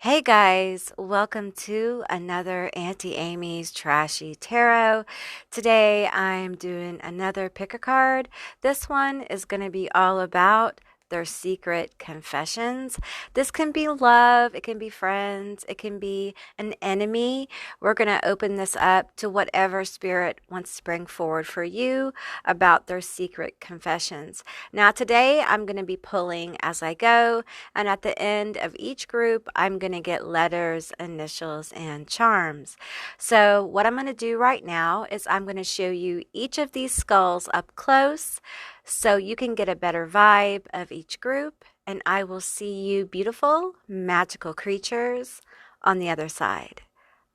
Hey guys, welcome to another Auntie Amy's Trashy Tarot. Today I'm doing another pick a card. This one is going to be all about their secret confessions. This can be love, it can be friends, it can be an enemy. We're going to open this up to whatever spirit wants to bring forward for you about their secret confessions. Now today I'm going to be pulling as I go, and at the end of each group I'm going to get letters, initials, and charms. So what I'm going to do right now is I'm going to show you each of these skulls up close so you can get a better vibe of each group, and I will see you beautiful, magical creatures on the other side.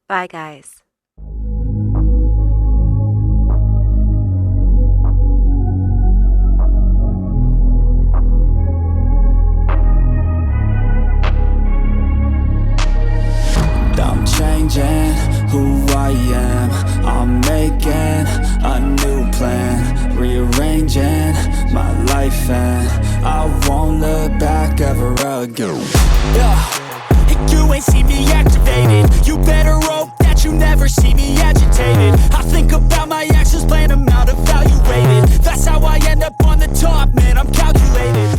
Bye, guys. I'm changing who I am. I'm making a new plan, rearranging my life, and I won't look back ever again. You ain't see me activated. You better hope that you never see me agitated. I think about my actions, plan them out, evaluated. That's how I end up on the top, man, I'm calculated.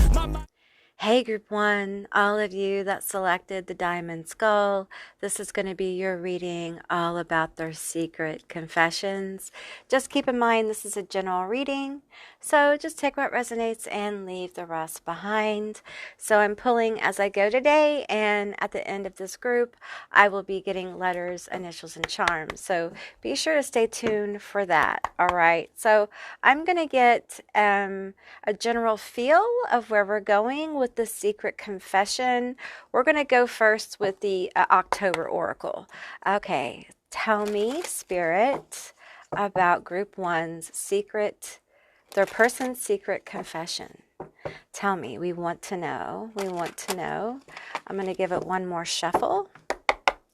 Hey group one, all of you that selected the diamond skull, this is going to be your reading all about their secret confessions. Just keep in mind this is a general reading, so just take what resonates and leave the rest behind. So I'm pulling as I go today, and at the end of this group I will be getting letters, initials, and charms, so be sure to stay tuned for that. Alright, so I'm going to get a general feel of where we're going with the secret confession. We're going to go first with the October Oracle. Okay, tell me, Spirit, about Group 1's secret, their person's secret confession. Tell me, we want to know. We want to know. I'm going to give it one more shuffle,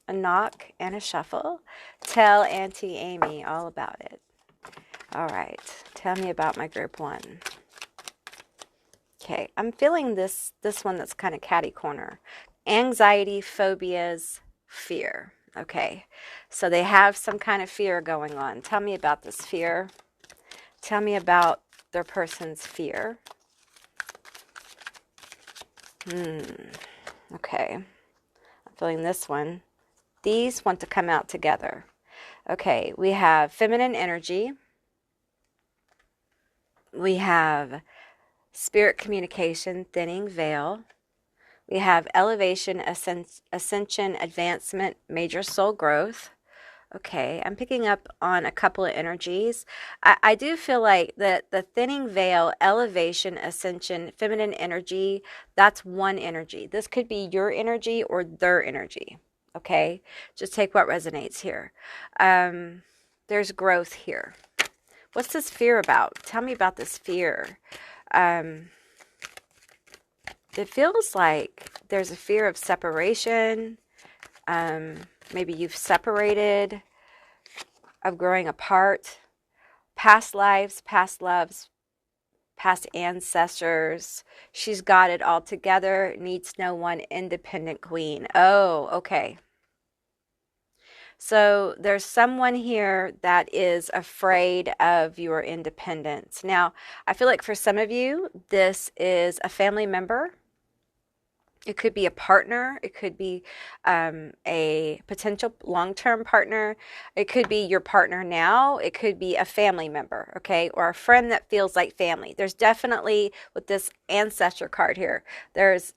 a knock and a shuffle. Tell Auntie Amy all about it. All right, tell me about my Group 1. Okay, I'm feeling this one that's kind of catty corner. Anxiety, phobias, fear. Okay, so they have some kind of fear going on. Tell me about this fear. Tell me about their person's fear. Okay, I'm feeling this one. These want to come out together. Okay, we have feminine energy. We have spirit communication, thinning veil. We have elevation, ascension, advancement, major soul growth. Okay, I'm picking up on a couple of energies. I do feel like that the thinning veil, elevation, ascension, feminine energy, that's one energy. This could be your energy or their energy. Okay, just take what resonates here. There's growth here. What's this fear about? Tell me about this fear. It feels like there's a fear of separation. Maybe you've separated, of growing apart, past lives, past loves, past ancestors. She's got it all together, needs no one, independent queen. Oh, okay. So there's someone here that is afraid of your independence. Now, I feel like for some of you, this is a family member. It could be a partner. It could be a potential long-term partner. It could be your partner now. It could be a family member, okay, or a friend that feels like family. There's definitely, with this ancestor card here, there's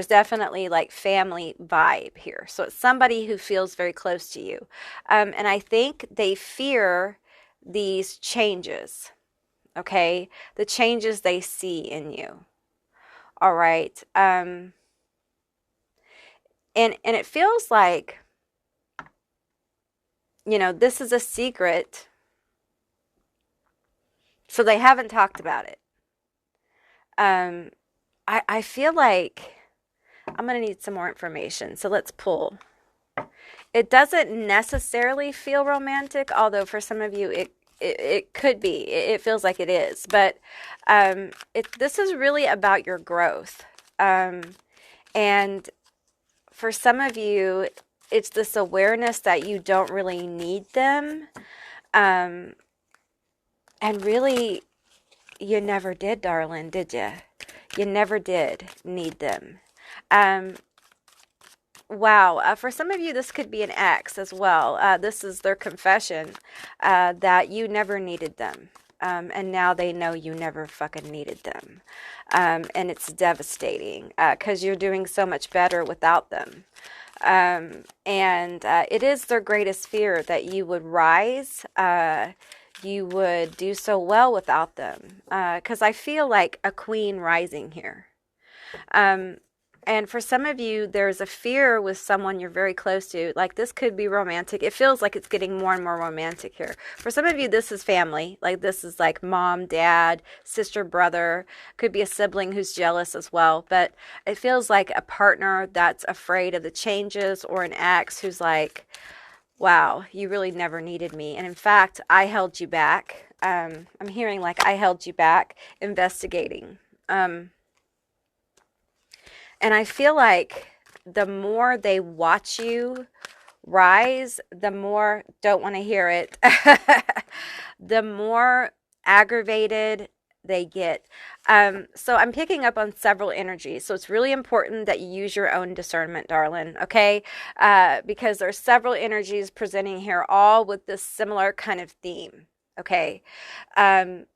definitely like family vibe here. So it's somebody who feels very close to you. And I think they fear these changes, okay, the changes they see in you. All right. And it feels like, you know, this is a secret, so they haven't talked about it. I feel like I'm going to need some more information, so let's pull. It doesn't necessarily feel romantic, although for some of you it could be. It feels like it is, but this is really about your growth. And for some of you, it's this awareness that you don't really need them. And really, you never did, darling, did you? You never did need them. Wow. For some of you, this could be an ex as well. This is their confession that you never needed them. And now they know you never fucking needed them. And it's devastating because you're doing so much better without them. And it is their greatest fear that you would rise. You would do so well without them. Because I feel like a queen rising here. And for some of you, there's a fear with someone you're very close to. Like, this could be romantic. It feels like it's getting more and more romantic here. For some of you, this is family. Like, this is like mom, dad, sister, brother. Could be a sibling who's jealous as well. But it feels like a partner that's afraid of the changes, or an ex who's like, wow, you really never needed me. And in fact, I held you back. I'm hearing like I held you back investigating. And I feel like the more they watch you rise, the more, don't want to hear it, the more aggravated they get. So I'm picking up on several energies. So it's really important that you use your own discernment, darling, okay? Because there's several energies presenting here, all with this similar kind of theme, okay? And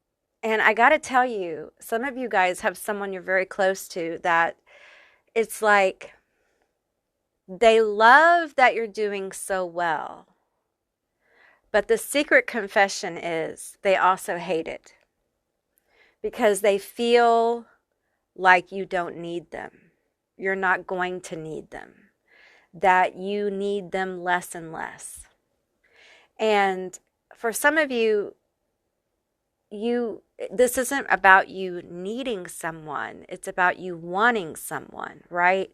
I got to tell you, some of you guys have someone you're very close to that it's like they love that you're doing so well. But the secret confession is they also hate it because they feel like you don't need them. You're not going to need them. That you need them less and less. And for some of you, this isn't about you needing someone. It's about you wanting someone, right?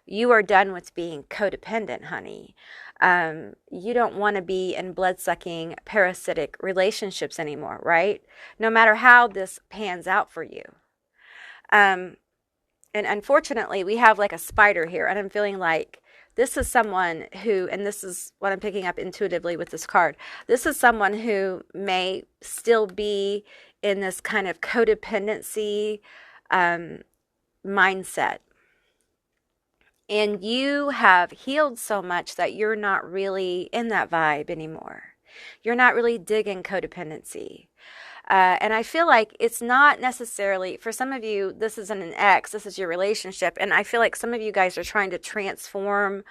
You are done with being codependent, honey. You don't want to be in blood-sucking, parasitic relationships anymore, right? No matter how this pans out for you. And unfortunately, we have like a spider here, and I'm feeling like this is someone who, and this is what I'm picking up intuitively with this card, this is someone who may still be in this kind of codependency mindset. And you have healed so much that you're not really in that vibe anymore. You're not really digging codependency. And I feel like it's not necessarily, for some of you, this isn't an ex, this is your relationship. And I feel like some of you guys are trying to transform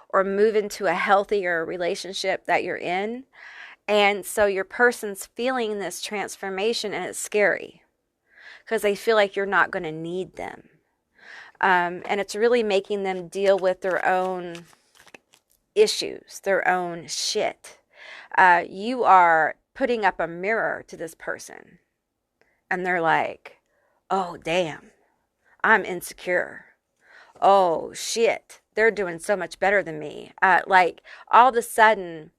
or move into a healthier relationship that you're in. And so your person's feeling this transformation, and it's scary because they feel like you're not going to need them. And it's really making them deal with their own issues, their own shit. You are putting up a mirror to this person, and they're like, oh, damn, I'm insecure. Oh, shit, they're doing so much better than me. Like, all of a sudden,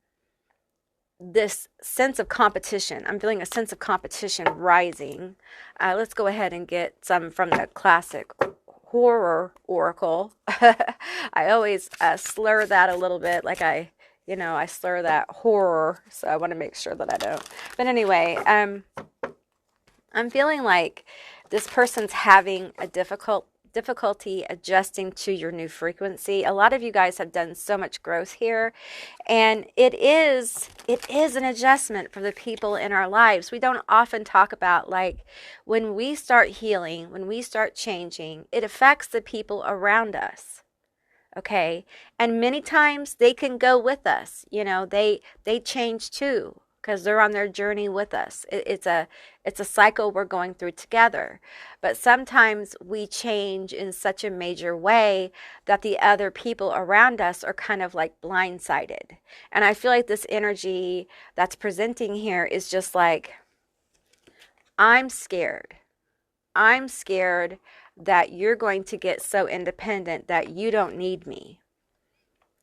this sense of competition, I'm feeling a sense of competition rising. Let's go ahead and get some from the classic horror oracle. I always slur that a little bit, like I slur that horror, so I want to make sure that I don't. But anyway, I'm feeling like this person's having a difficulty adjusting to your new frequency. A lot of you guys have done so much growth here, and it is an adjustment for the people in our lives. We don't often talk about, like, when we start healing, when we start changing, it affects the people around us. Okay, and many times they can go with us. They change too because they're on their journey with us. It's a cycle we're going through together. But sometimes we change in such a major way that the other people around us are kind of like blindsided. And I feel like this energy that's presenting here is just like, I'm scared. I'm scared that you're going to get so independent that you don't need me.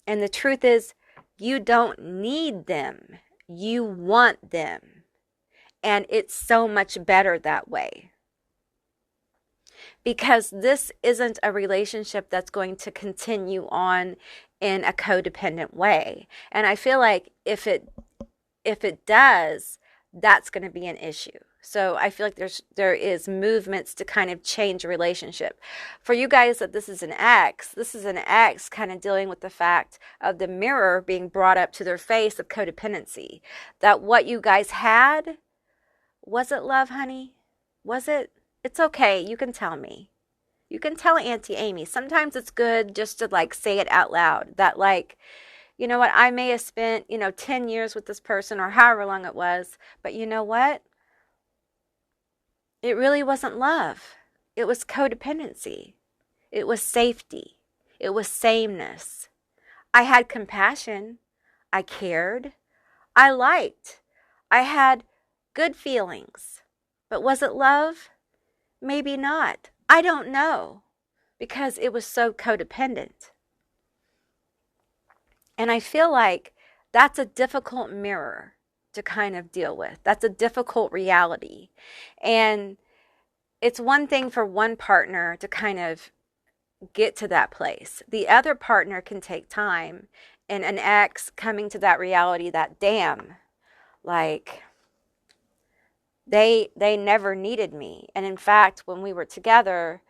And the truth is, you don't need them. You want them. And it's so much better that way. because this isn't a relationship that's going to continue on in a codependent way. And I feel like if it does, that's going to be an issue. So I feel like there is movements to kind of change a relationship. For you guys that this is an ex kind of dealing with the fact of the mirror being brought up to their face of codependency. That what you guys had, was it love, honey? Was it? It's okay. You can tell me. You can tell Auntie Amy. Sometimes it's good just to like say it out loud. That like, you know what, I may have spent, 10 years with this person or however long it was, but you know what? It really wasn't love. It was codependency. It was safety. It was sameness. I had compassion. I cared. I liked. I had good feelings. But was it love? Maybe not. I don't know, because it was so codependent. And I feel like that's a difficult mirror to kind of deal with. That's a difficult reality. And it's one thing for one partner to kind of get to that place. The other partner can take time, and an ex coming to that reality that, damn, like they never needed me. And in fact, when we were together,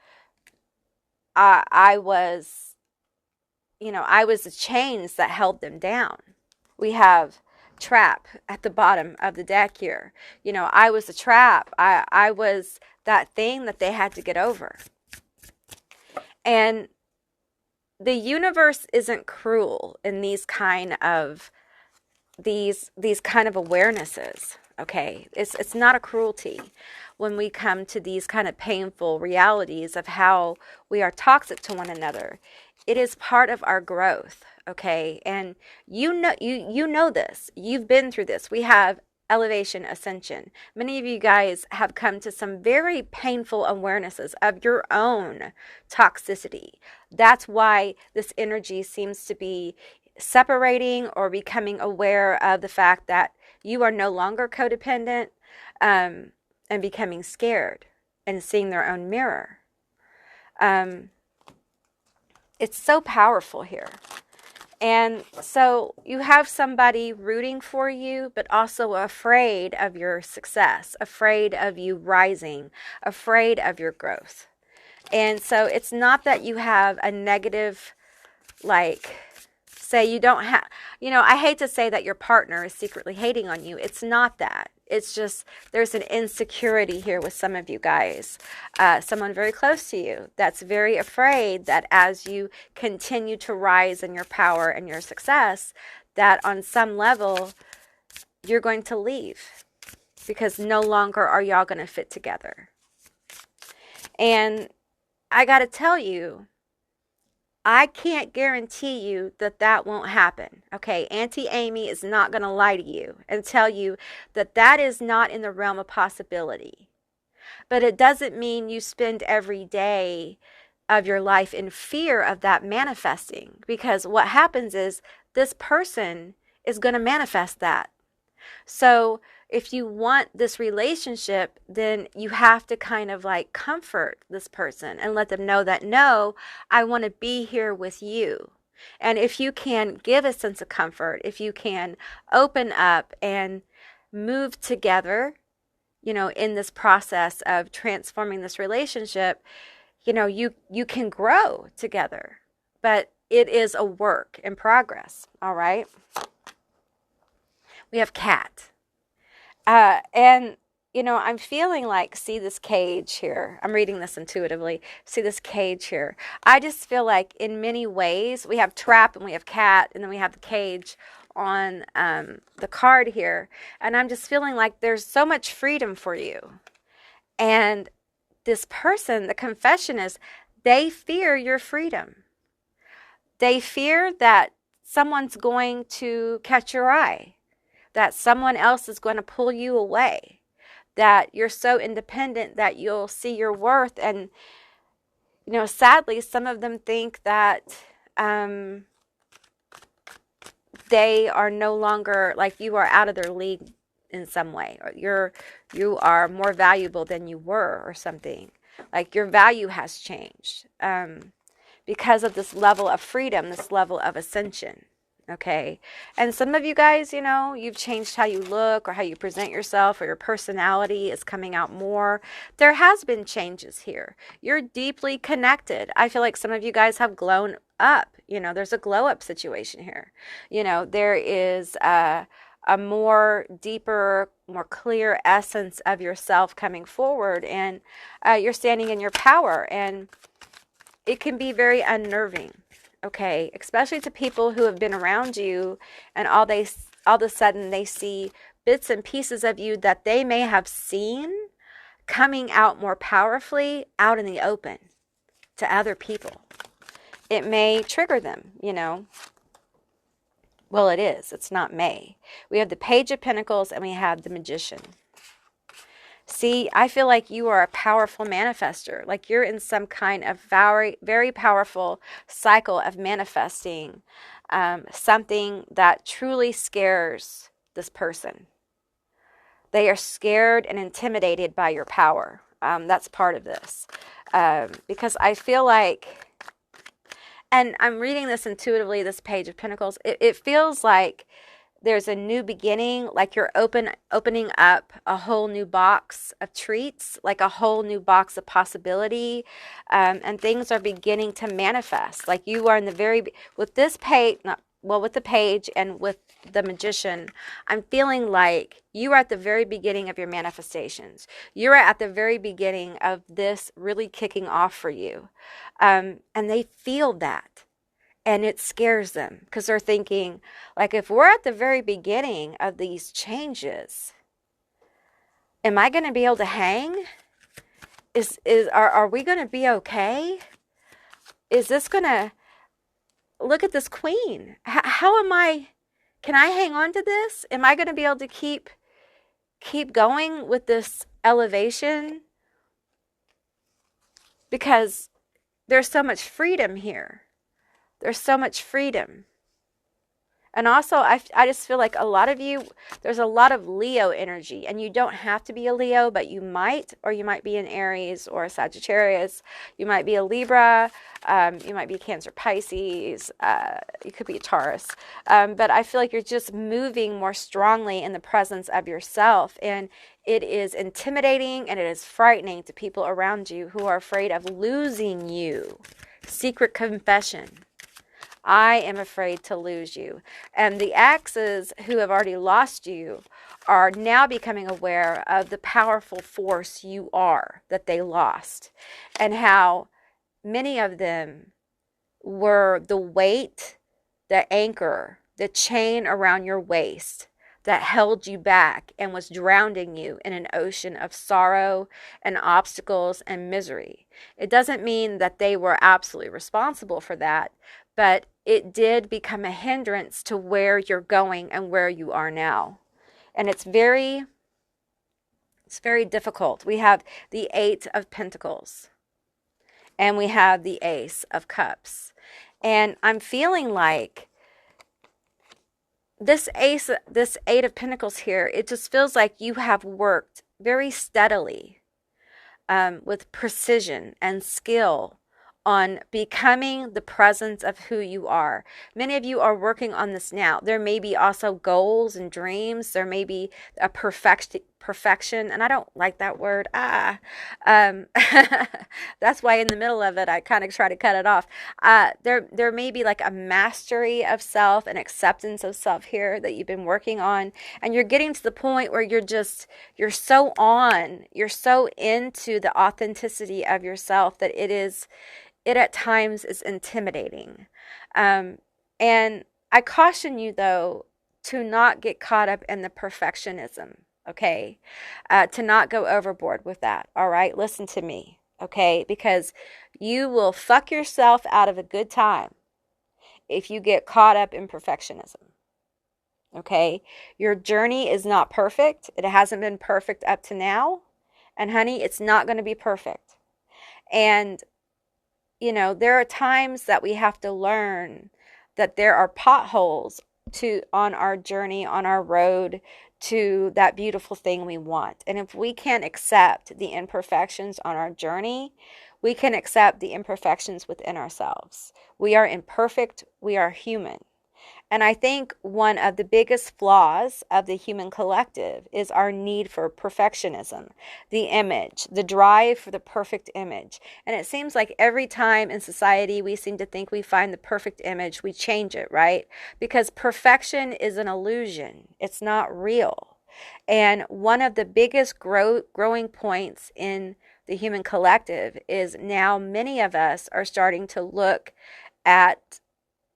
I was the chains that held them down. We have trap at the bottom of the deck here. I was the trap. I was that thing that they had to get over. And the universe isn't cruel in these kind of awarenesses. Okay, it's not a cruelty when we come to these kind of painful realities of how we are toxic to one another. It is part of our growth, okay? And you know this. You've been through this. We have elevation, ascension. Many of you guys have come to some very painful awarenesses of your own toxicity. That's why this energy seems to be separating or becoming aware of the fact that you are no longer codependent, and becoming scared and seeing their own mirror. It's so powerful here. And so you have somebody rooting for you, but also afraid of your success, afraid of you rising, afraid of your growth. And so it's not that you have a negative, like, say you don't have, I hate to say that your partner is secretly hating on you. It's not that. It's just there's an insecurity here with some of you guys. Someone very close to you that's very afraid that as you continue to rise in your power and your success, that on some level you're going to leave because no longer are y'all going to fit together. And I got to tell you, I can't guarantee you that that won't happen. Okay, Auntie Amy is not going to lie to you and tell you that that is not in the realm of possibility. But it doesn't mean you spend every day of your life in fear of that manifesting, because what happens is this person is going to manifest that. So if you want this relationship, then you have to kind of like comfort this person and let them know that, no, I want to be here with you. And if you can give a sense of comfort, if you can open up and move together, in this process of transforming this relationship, you can grow together. But it is a work in progress, all right? We have cat. And, I'm feeling like, see this cage here. I'm reading this intuitively. See this cage here. I just feel like in many ways, we have trap and we have cat, and then we have the cage on the card here. And I'm just feeling like there's so much freedom for you. And this person, the confession is, they fear your freedom. They fear that someone's going to catch your eye, that someone else is going to pull you away, that you're so independent that you'll see your worth. And, sadly, some of them think that they are no longer, like, you are out of their league in some way, or you are more valuable than you were or something. Like your value has changed because of this level of freedom, this level of ascension. Okay. And some of you guys, you know, you've changed how you look or how you present yourself, or your personality is coming out more. There has been changes here. You're deeply connected. I feel like some of you guys have grown up. You know, there's a glow up situation here. You know, there is a more deeper, more clear essence of yourself coming forward, and you're standing in your power, and it can be very unnerving. Okay, especially to people who have been around you, and all of a sudden they see bits and pieces of you that they may have seen coming out more powerfully out in the open to other people. It may trigger them, you know. Well, it is. It's not may. We have the Page of Pentacles and we have the Magician. See, I feel like you are a powerful manifester. Like you're in some kind of very, very powerful cycle of manifesting something that truly scares this person. They are scared and intimidated by your power. That's part of this. Because I feel like, and I'm reading this intuitively, this Page of Pentacles, it feels like there's a new beginning, like you're opening up a whole new box of treats, like a whole new box of possibility, and things are beginning to manifest. Like you are in the very, with this page, with the Page and with the Magician, I'm feeling like you are at the very beginning of your manifestations. You're at the very beginning of this really kicking off for you, and they feel that. And it scares them because they're thinking, like, if we're at the very beginning of these changes, am I going to be able to hang? Are we going to be okay? Is this going to, look at this queen. How am I, can I hang on to this? Am I going to be able to keep going with this elevation? Because there's so much freedom here. There's so much freedom. And also, I just feel like a lot of you, there's a lot of Leo energy. And you don't have to be a Leo, but you might. Or you might be an Aries or a Sagittarius. You might be a Libra. You might be Cancer, Pisces. You could be a Taurus. But I feel like you're just moving more strongly in the presence of yourself. And it is intimidating and it is frightening to people around you who are afraid of losing you. Secret confession. I am afraid to lose you. And the exes who have already lost you are now becoming aware of the powerful force you are that they lost, and how many of them were the weight, the anchor, the chain around your waist that held you back and was drowning you in an ocean of sorrow and obstacles and misery. It doesn't mean that they were absolutely responsible for that, but it did become a hindrance to where you're going and where you are now. And it's very difficult. We have the Eight of Pentacles and we have the Ace of Cups. And I'm feeling like this Eight of Pentacles here, it just feels like you have worked very steadily with precision and skill on becoming the presence of who you are. Many of you are working on this now. There may be also goals and dreams. There may be a perfection, and I don't like that word. That's why in the middle of it, I kind of try to cut it off. There may be like a mastery of self and acceptance of self here that you've been working on, and you're getting to the point where you're so into the authenticity of yourself that it at times is intimidating. And I caution you, though, to not get caught up in the perfectionism, okay? To not go overboard with that, all right? Listen to me, okay? Because you will fuck yourself out of a good time if you get caught up in perfectionism, okay? Your journey is not perfect. It hasn't been perfect up to now. And honey, it's not going to be perfect. And you know, there are times that we have to learn that there are potholes on our journey, on our road to that beautiful thing we want. And if we can't accept the imperfections on our journey, we can accept the imperfections within ourselves. We are imperfect, we are human. And I think one of the biggest flaws of the human collective is our need for perfectionism, the image, the drive for the perfect image. And it seems like every time in society we seem to think we find the perfect image, we change it, right? Because perfection is an illusion, it's not real. And one of the biggest growing points in the human collective is now many of us are starting to look at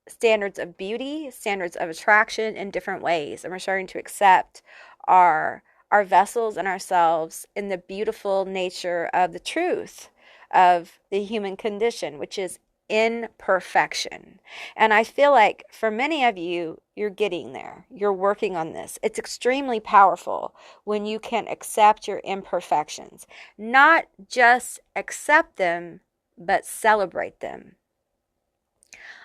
standards of beauty, standards of attraction in different ways. And we're starting to accept our vessels and ourselves in the beautiful nature of the truth of the human condition, which is imperfection. And I feel like for many of you, you're getting there. You're working on this. It's extremely powerful when you can accept your imperfections. Not just accept them, but celebrate them.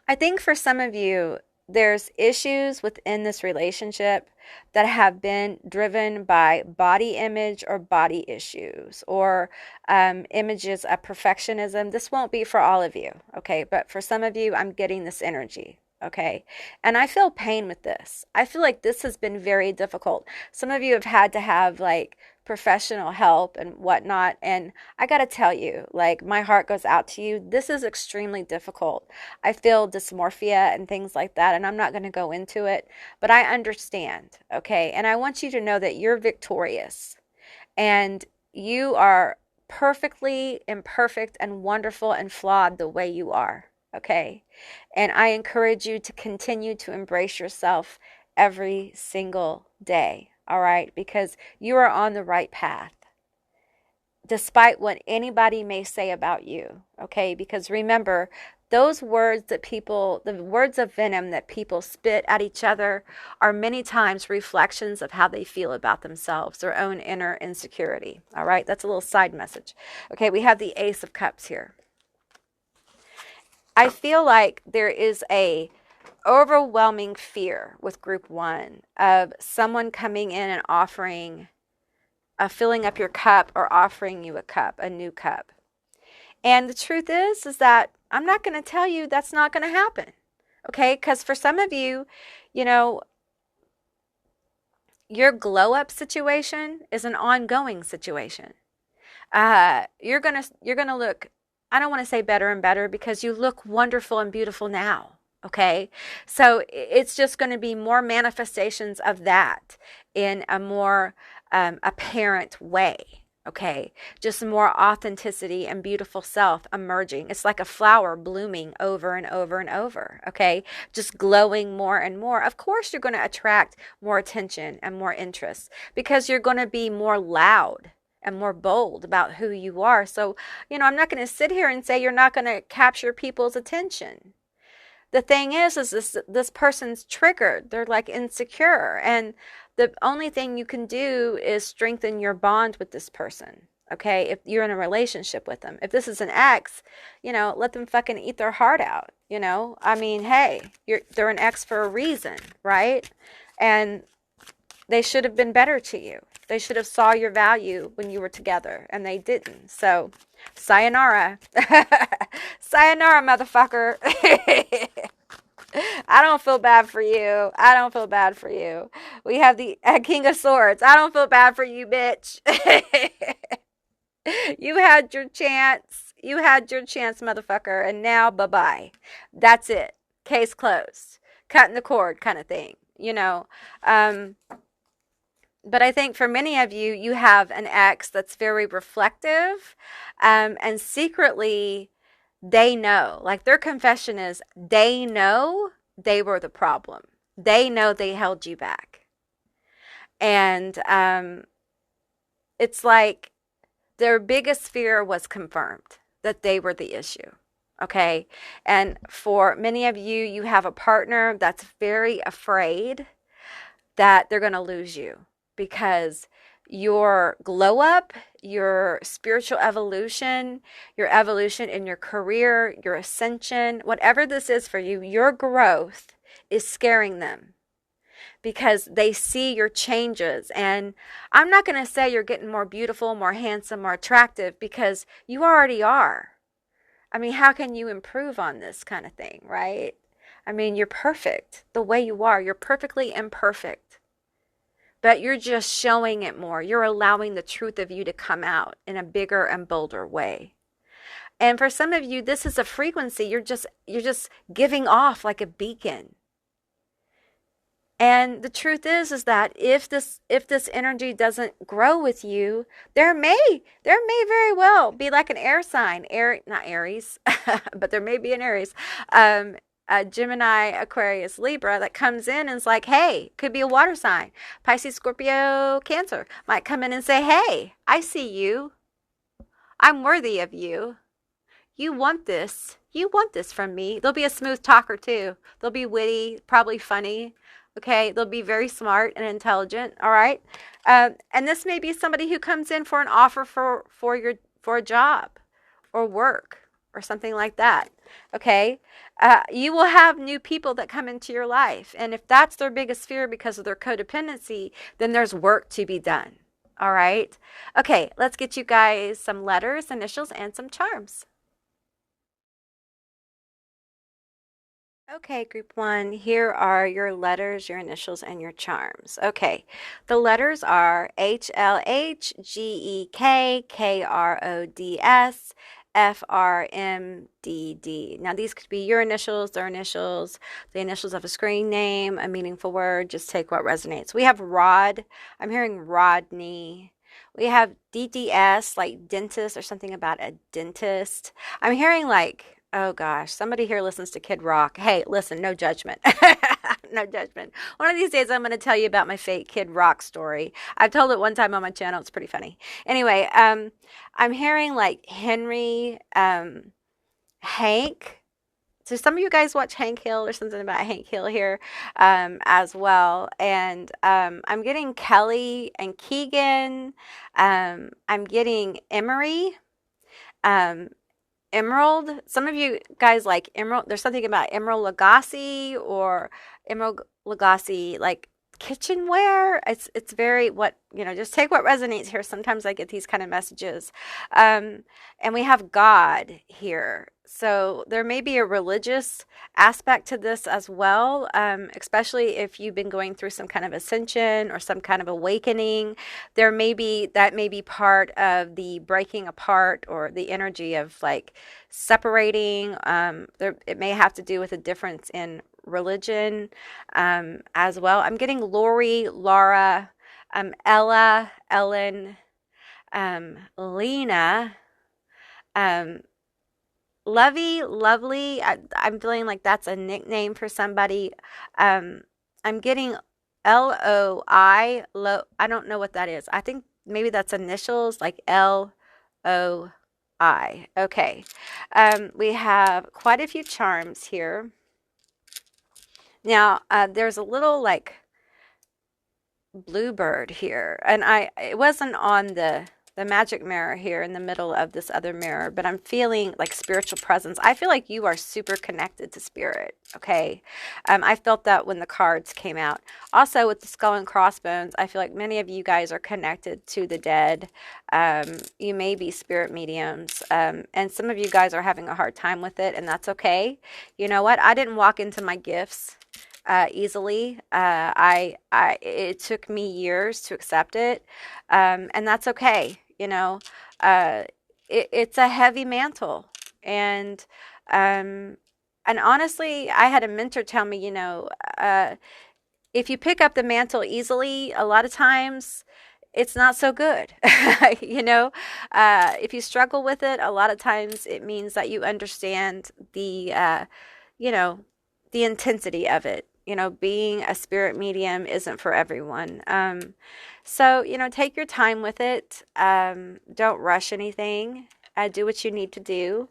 I think for some of you, there's issues within this relationship that have been driven by body image or body issues or images of perfectionism. This won't be for all of you, okay? But for some of you, I'm getting this energy, okay? And I feel pain with this. I feel like this has been very difficult. Some of you have had to have like professional help and whatnot. And I got to tell you, like, my heart goes out to you. This is extremely difficult. I feel dysmorphia and things like that, and I'm not going to go into it, but I understand, okay? And I want you to know that you're victorious and you are perfectly imperfect and wonderful and flawed the way you are, okay? And I encourage you to continue to embrace yourself every single day. All right, because you are on the right path, despite what anybody may say about you, okay? Because remember, those words that people, the words of venom that people spit at each other are many times reflections of how they feel about themselves, their own inner insecurity, all right? That's a little side message. Okay, we have the Ace of Cups here. I feel like there is a overwhelming fear with group one of someone coming in and offering filling up your cup or offering you a cup, a new cup. And the truth is that I'm not going to tell you that's not going to happen, okay? Because for some of you, you know, your glow up situation is an ongoing situation. You're gonna look, I don't want to say better and better, because you look wonderful and beautiful now. Okay, so it's just going to be more manifestations of that in a more apparent way. Okay, just more authenticity and beautiful self emerging. It's like a flower blooming over and over and over. Okay, just glowing more and more. Of course, you're going to attract more attention and more interest because you're going to be more loud and more bold about who you are. So, you know, I'm not going to sit here and say you're not going to capture people's attention. The thing is this person's triggered. They're like insecure. And the only thing you can do is strengthen your bond with this person. Okay, if you're in a relationship with them. If this is an ex, you know, let them fucking eat their heart out. You know, I mean, hey, they're an ex for a reason, right? And they should have been better to you. They should have saw your value when you were together, and they didn't. So, sayonara. Sayonara, motherfucker. I don't feel bad for you. I don't feel bad for you. We have the King of Swords. I don't feel bad for you, bitch. You had your chance. You had your chance, motherfucker. And now, bye-bye. That's it. Case closed. Cutting the cord kind of thing, you know. But I think for many of you, you have an ex that's very reflective, and secretly they know, like their confession is they know they were the problem. They know they held you back. And it's like their biggest fear was confirmed, that they were the issue. Okay. And for many of you, you have a partner that's very afraid that they're going to lose you, because your glow up, your spiritual evolution, your evolution in your career, your ascension, whatever this is for you, your growth is scaring them. because they see your changes. And I'm not going to say you're getting more beautiful, more handsome, more attractive, because you already are. I mean, how can you improve on this kind of thing, right? I mean, you're perfect the way you are. You're perfectly imperfect, but you're just showing it more. You're allowing the truth of you to come out in a bigger and bolder way. And for some of you, this is a frequency you're just giving off like a beacon. And the truth is that if this energy doesn't grow with you, there may very well be like an air sign, air not Aries, but there may be an Aries, a Gemini, Aquarius, Libra that comes in and is like, hey, could be a water sign. Pisces, Scorpio, Cancer might come in and say, hey, I see you. I'm worthy of you. You want this. You want this from me. They'll be a smooth talker too. They'll be witty, probably funny. Okay, they'll be very smart and intelligent. All right, and this may be somebody who comes in for an offer for a job, or work, or something like that. Okay, you will have new people that come into your life, and if that's their biggest fear because of their codependency, then there's work to be done. All right. Okay, let's get you guys some letters, initials, and some charms. Okay, group one, here are your letters, your initials, and your charms. Okay, the letters are HLH, GEK, FRMDD. Now, these could be your initials, their initials, the initials of a screen name, a meaningful word. Just take what resonates. We have Rod. I'm hearing Rodney. We have DDS, like dentist, or something about a dentist. I'm hearing like, oh gosh, somebody here listens to Kid Rock. Hey, listen, no judgment. No judgment. One of these days I'm going to tell you about my fake Kid Rock story. I've told it one time on my channel. It's pretty funny. Anyway, I'm hearing like Henry, Hank. So some of you guys watch Hank Hill or something about Hank Hill here, as well. And I'm getting Kelly and Keegan. I'm getting Emery. Emerald. Some of you guys like Emerald. There's something about Emerald Lagasse or Emerald Lagasse, like kitchenware. It's very what, just take what resonates here. Sometimes I get these kind of messages. And we have God here. So there may be a religious aspect to this as well, especially if you've been going through some kind of ascension or some kind of awakening. That may be part of the breaking apart or the energy of like separating. It may have to do with a difference in religion, as well. I'm getting Lori, Laura, Ella, Ellen, Lena, Lovely. I'm feeling like that's a nickname for somebody. I'm getting LOI. I don't know what that is. I think maybe that's initials, like LOI. Okay. We have quite a few charms here. Now, there's a little like bluebird here, and it wasn't on the magic mirror here in the middle of this other mirror, but I'm feeling like spiritual presence. I feel like you are super connected to spirit. Okay. I felt that when the cards came out. Also with the skull and crossbones, I feel like many of you guys are connected to the dead. You may be spirit mediums, and some of you guys are having a hard time with it, and that's okay. You know what? I didn't walk into my gifts easily. It took me years to accept it, and that's okay. It's a heavy mantle, and honestly, I had a mentor tell me, if you pick up the mantle easily, a lot of times it's not so good. If you struggle with it, a lot of times it means that you understand the intensity of it. Being a spirit medium isn't for everyone. So, take your time with it. Don't rush anything. Do what you need to do.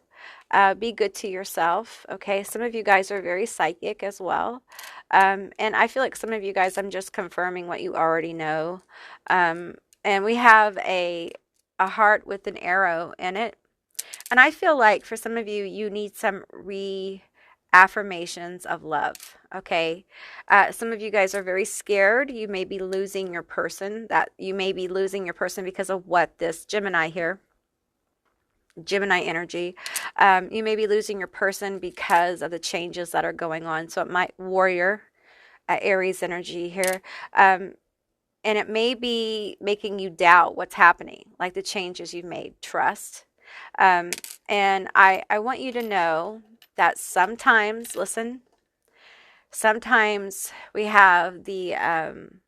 Be good to yourself. Okay. Some of you guys are very psychic as well. And I feel like some of you guys, I'm just confirming what you already know. And we have a heart with an arrow in it. And I feel like for some of you, you need some reaffirmations of love. Okay. Some of you guys are very scared. You may be losing your person. You may be losing your person because of what this Gemini here, Gemini energy. You may be losing your person because of the changes that are going on. So it might warrior, Aries energy here. And it may be making you doubt what's happening, like the changes you've made. Trust. And I want you to know that sometimes, listen, sometimes we have the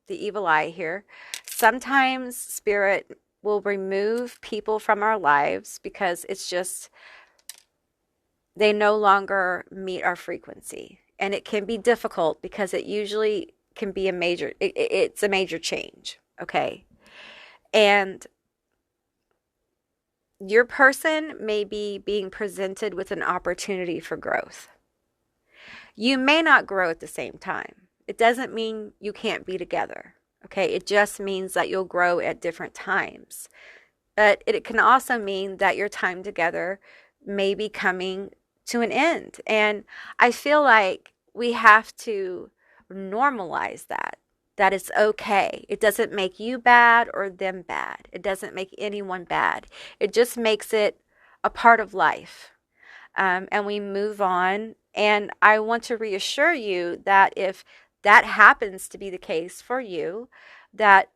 evil eye here. Sometimes spirit will remove people from our lives because it's just they no longer meet our frequency, and it can be difficult because it usually can be it's a major change. Okay. And your person may be being presented with an opportunity for growth. You may not grow at the same time. It doesn't mean you can't be together. Okay. It just means that you'll grow at different times. But it can also mean that your time together may be coming to an end. And I feel like we have to normalize that it's okay. It doesn't make you bad or them bad. It doesn't make anyone bad. It just makes it a part of life. And we move on. And I want to reassure you that if that happens to be the case for you, that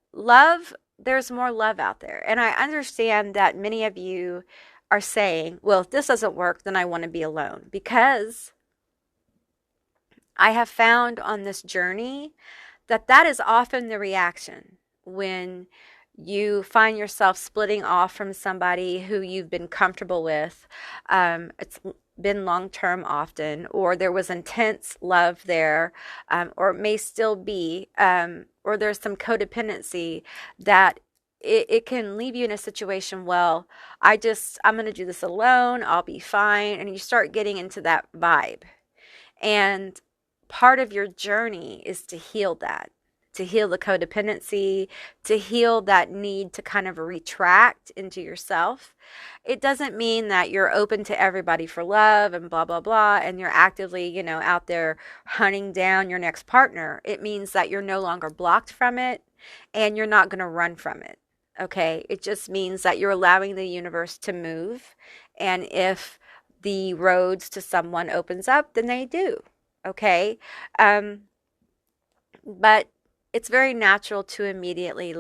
there's more love out there. And I understand that many of you are saying, well, if this doesn't work, then I want to be alone. Because I have found on this journey that is often the reaction when you find yourself splitting off from somebody who you've been comfortable with. It's been long-term often, or there was intense love there, or it may still be, or there's some codependency that it can leave you in a situation, well, I'm going to do this alone, I'll be fine, and you start getting into that vibe. And part of your journey is to heal that, to heal the codependency, to heal that need to kind of retract into yourself. It doesn't mean that you're open to everybody for love and blah, blah, blah, and you're actively, out there hunting down your next partner. It means that you're no longer blocked from it and you're not going to run from it. Okay? It just means that you're allowing the universe to move. And if the roads to someone opens up, then they do. Okay? But it's very natural to immediately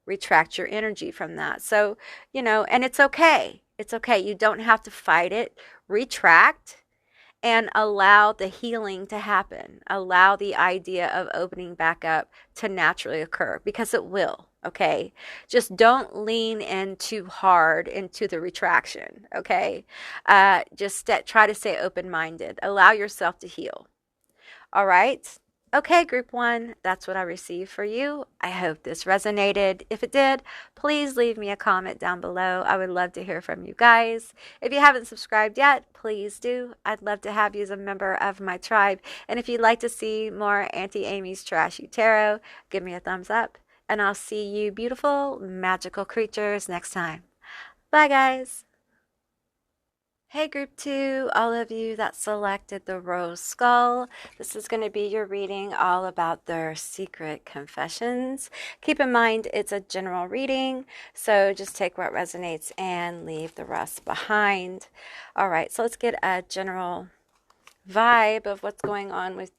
retract your energy from that. So, and it's okay. It's okay. You don't have to fight it. Retract and allow the healing to happen. Allow the idea of opening back up to naturally occur, because it will. Okay. Just don't lean in too hard into the retraction. Okay. Just try to stay open-minded. Allow yourself to heal. All right. Okay, group one, that's what I received for you. I hope this resonated. If it did, please leave me a comment down below. I would love to hear from you guys. If you haven't subscribed yet, please do. I'd love to have you as a member of my tribe. And if you'd like to see more Auntie Amy's Trashy Tarot, give me a thumbs up. And I'll see you beautiful, magical creatures next time. Bye, guys. Hey group two, all of you that selected the rose skull. This is going to be your reading all about their secret confessions. Keep in mind it's a general reading, so just take what resonates and leave the rest behind. All right, so let's get a general vibe of what's going on with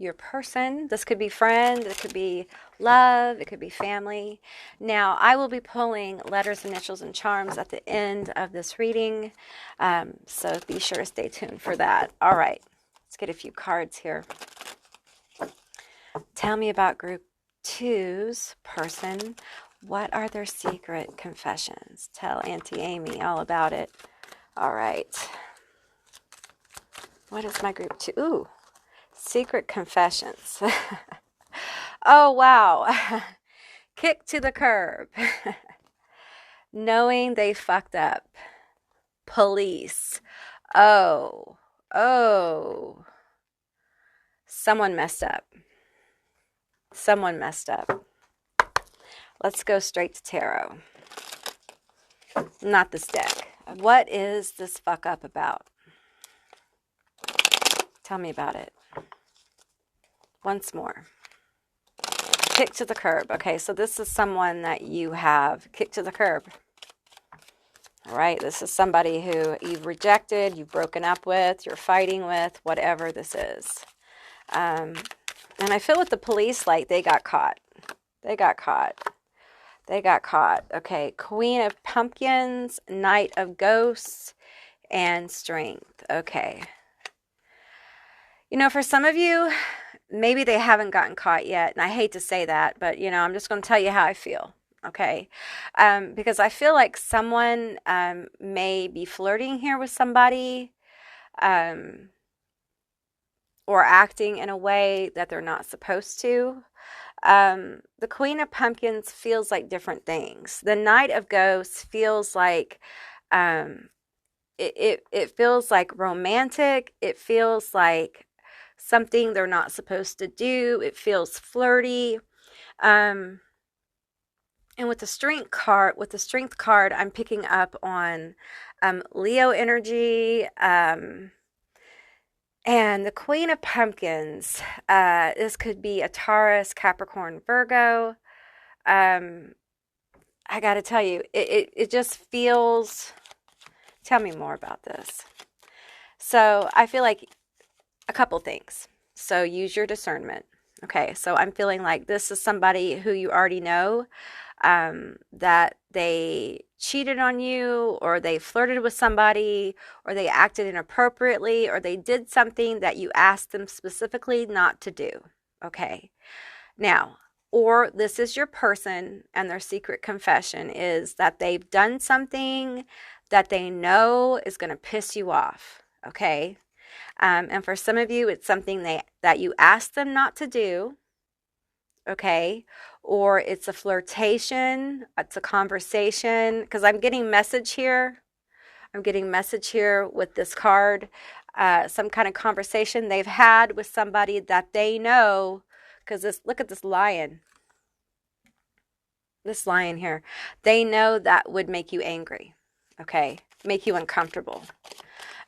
your person. This could be friend, it could be love, it could be family. Now, I will be pulling letters, initials, and charms at the end of this reading, so be sure to stay tuned for that. All right, let's get a few cards here. Tell me about group two's person. What are their secret confessions? Tell Auntie Amy all about it. All right. What is my group two? Ooh. Secret confessions. Oh, wow. Kick to the curb. Knowing they fucked up. Police. Oh. Someone messed up. Let's go straight to tarot. Not this deck. What is this fuck up about? Tell me about it. Once more. Kicked to the curb. Okay, so this is someone that you have kicked to the curb. All right, this is somebody who you've rejected, you've broken up with, you're fighting with, whatever this is. And I feel with the police like they got caught. They got caught. They got caught. Okay, Queen of Pumpkins, Knight of Ghosts, and Strength. Okay. You know, for some of you, maybe they haven't gotten caught yet. And I hate to say that, but, you know, I'm just going to tell you how I feel. Okay. Because I feel like someone may be flirting here with somebody or acting in a way that they're not supposed to. The Queen of Pumpkins feels like different things. The Knight of Ghosts feels like it feels like romantic. It feels like something they're not supposed to do. It feels flirty. And with the Strength card, I'm picking up on Leo energy. And the Queen of Pumpkins, this could be a Taurus, Capricorn, Virgo. I got to tell you, it just feels, tell me more about this. So I feel like a couple things. So use your discernment. Okay, so I'm feeling like this is somebody who you already know, that they cheated on you, or they flirted with somebody, or they acted inappropriately, or they did something that you asked them specifically not to do. Okay, now, or this is your person, and their secret confession is that they've done something that they know is going to piss you off. Okay. And for some of you, it's something that you asked them not to do, okay? Or it's a flirtation, it's a conversation, because I'm getting message here. I'm getting message here with this card, some kind of conversation they've had with somebody that they know, because look at this lion. This lion here. They know that would make you angry, okay? Make you uncomfortable.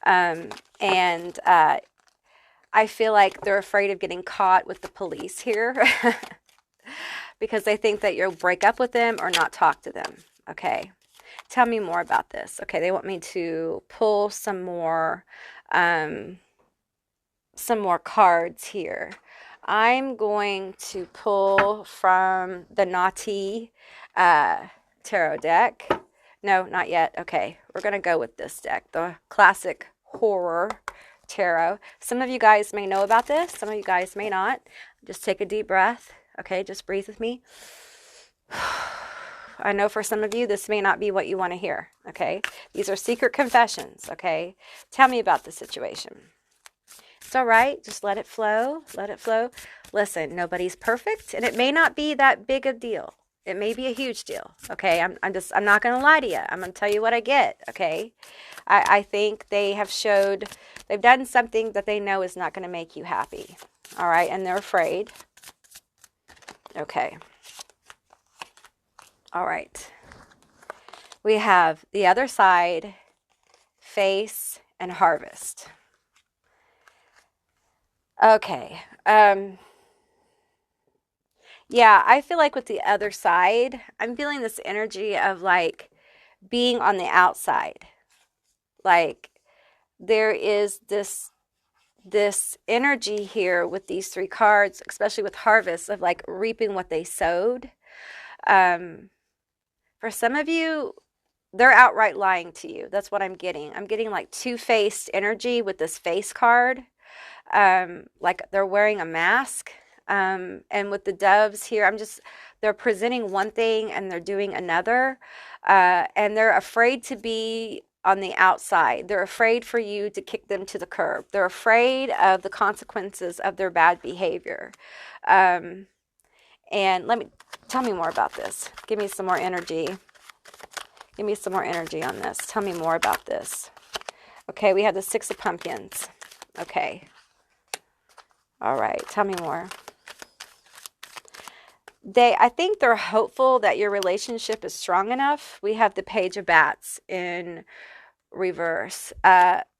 And I feel like they're afraid of getting caught with the police here because they think that you'll break up with them or not talk to them. Okay. Tell me more about this. Okay. They want me to pull some more cards here. I'm going to pull from the Naughty tarot deck. No, not yet. Okay, we're going to go with this deck, the classic horror tarot. Some of you guys may know about this. Some of you guys may not. Just take a deep breath. Okay, just breathe with me. I know for some of you, this may not be what you want to hear. Okay, these are secret confessions. Okay, tell me about the situation. It's all right. Just let it flow. Let it flow. Listen, nobody's perfect, and it may not be that big a deal. It may be a huge deal. Okay, I'm not going to lie to you. I'm going to tell you what I get. Okay, I think they've done something that they know is not going to make you happy. All right, and they're afraid. Okay. All right. We have the other side, face, and harvest. Okay. Yeah, I feel like with the other side, I'm feeling this energy of like being on the outside. Like there is this energy here with these three cards, especially with harvest, of like reaping what they sowed. For some of you, they're outright lying to you. That's what I'm getting. I'm getting like two-faced energy with this face card. Like they're wearing a mask. And with the doves here, they're presenting one thing and they're doing another. And they're afraid to be on the outside. They're afraid for you to kick them to the curb. They're afraid of the consequences of their bad behavior. And tell me more about this. Give me some more energy. Give me some more energy on this. Tell me more about this. Okay, we have the Six of Pumpkins. Okay. All right, tell me more. I think they're hopeful that your relationship is strong enough. We have the Page of Bats in reverse.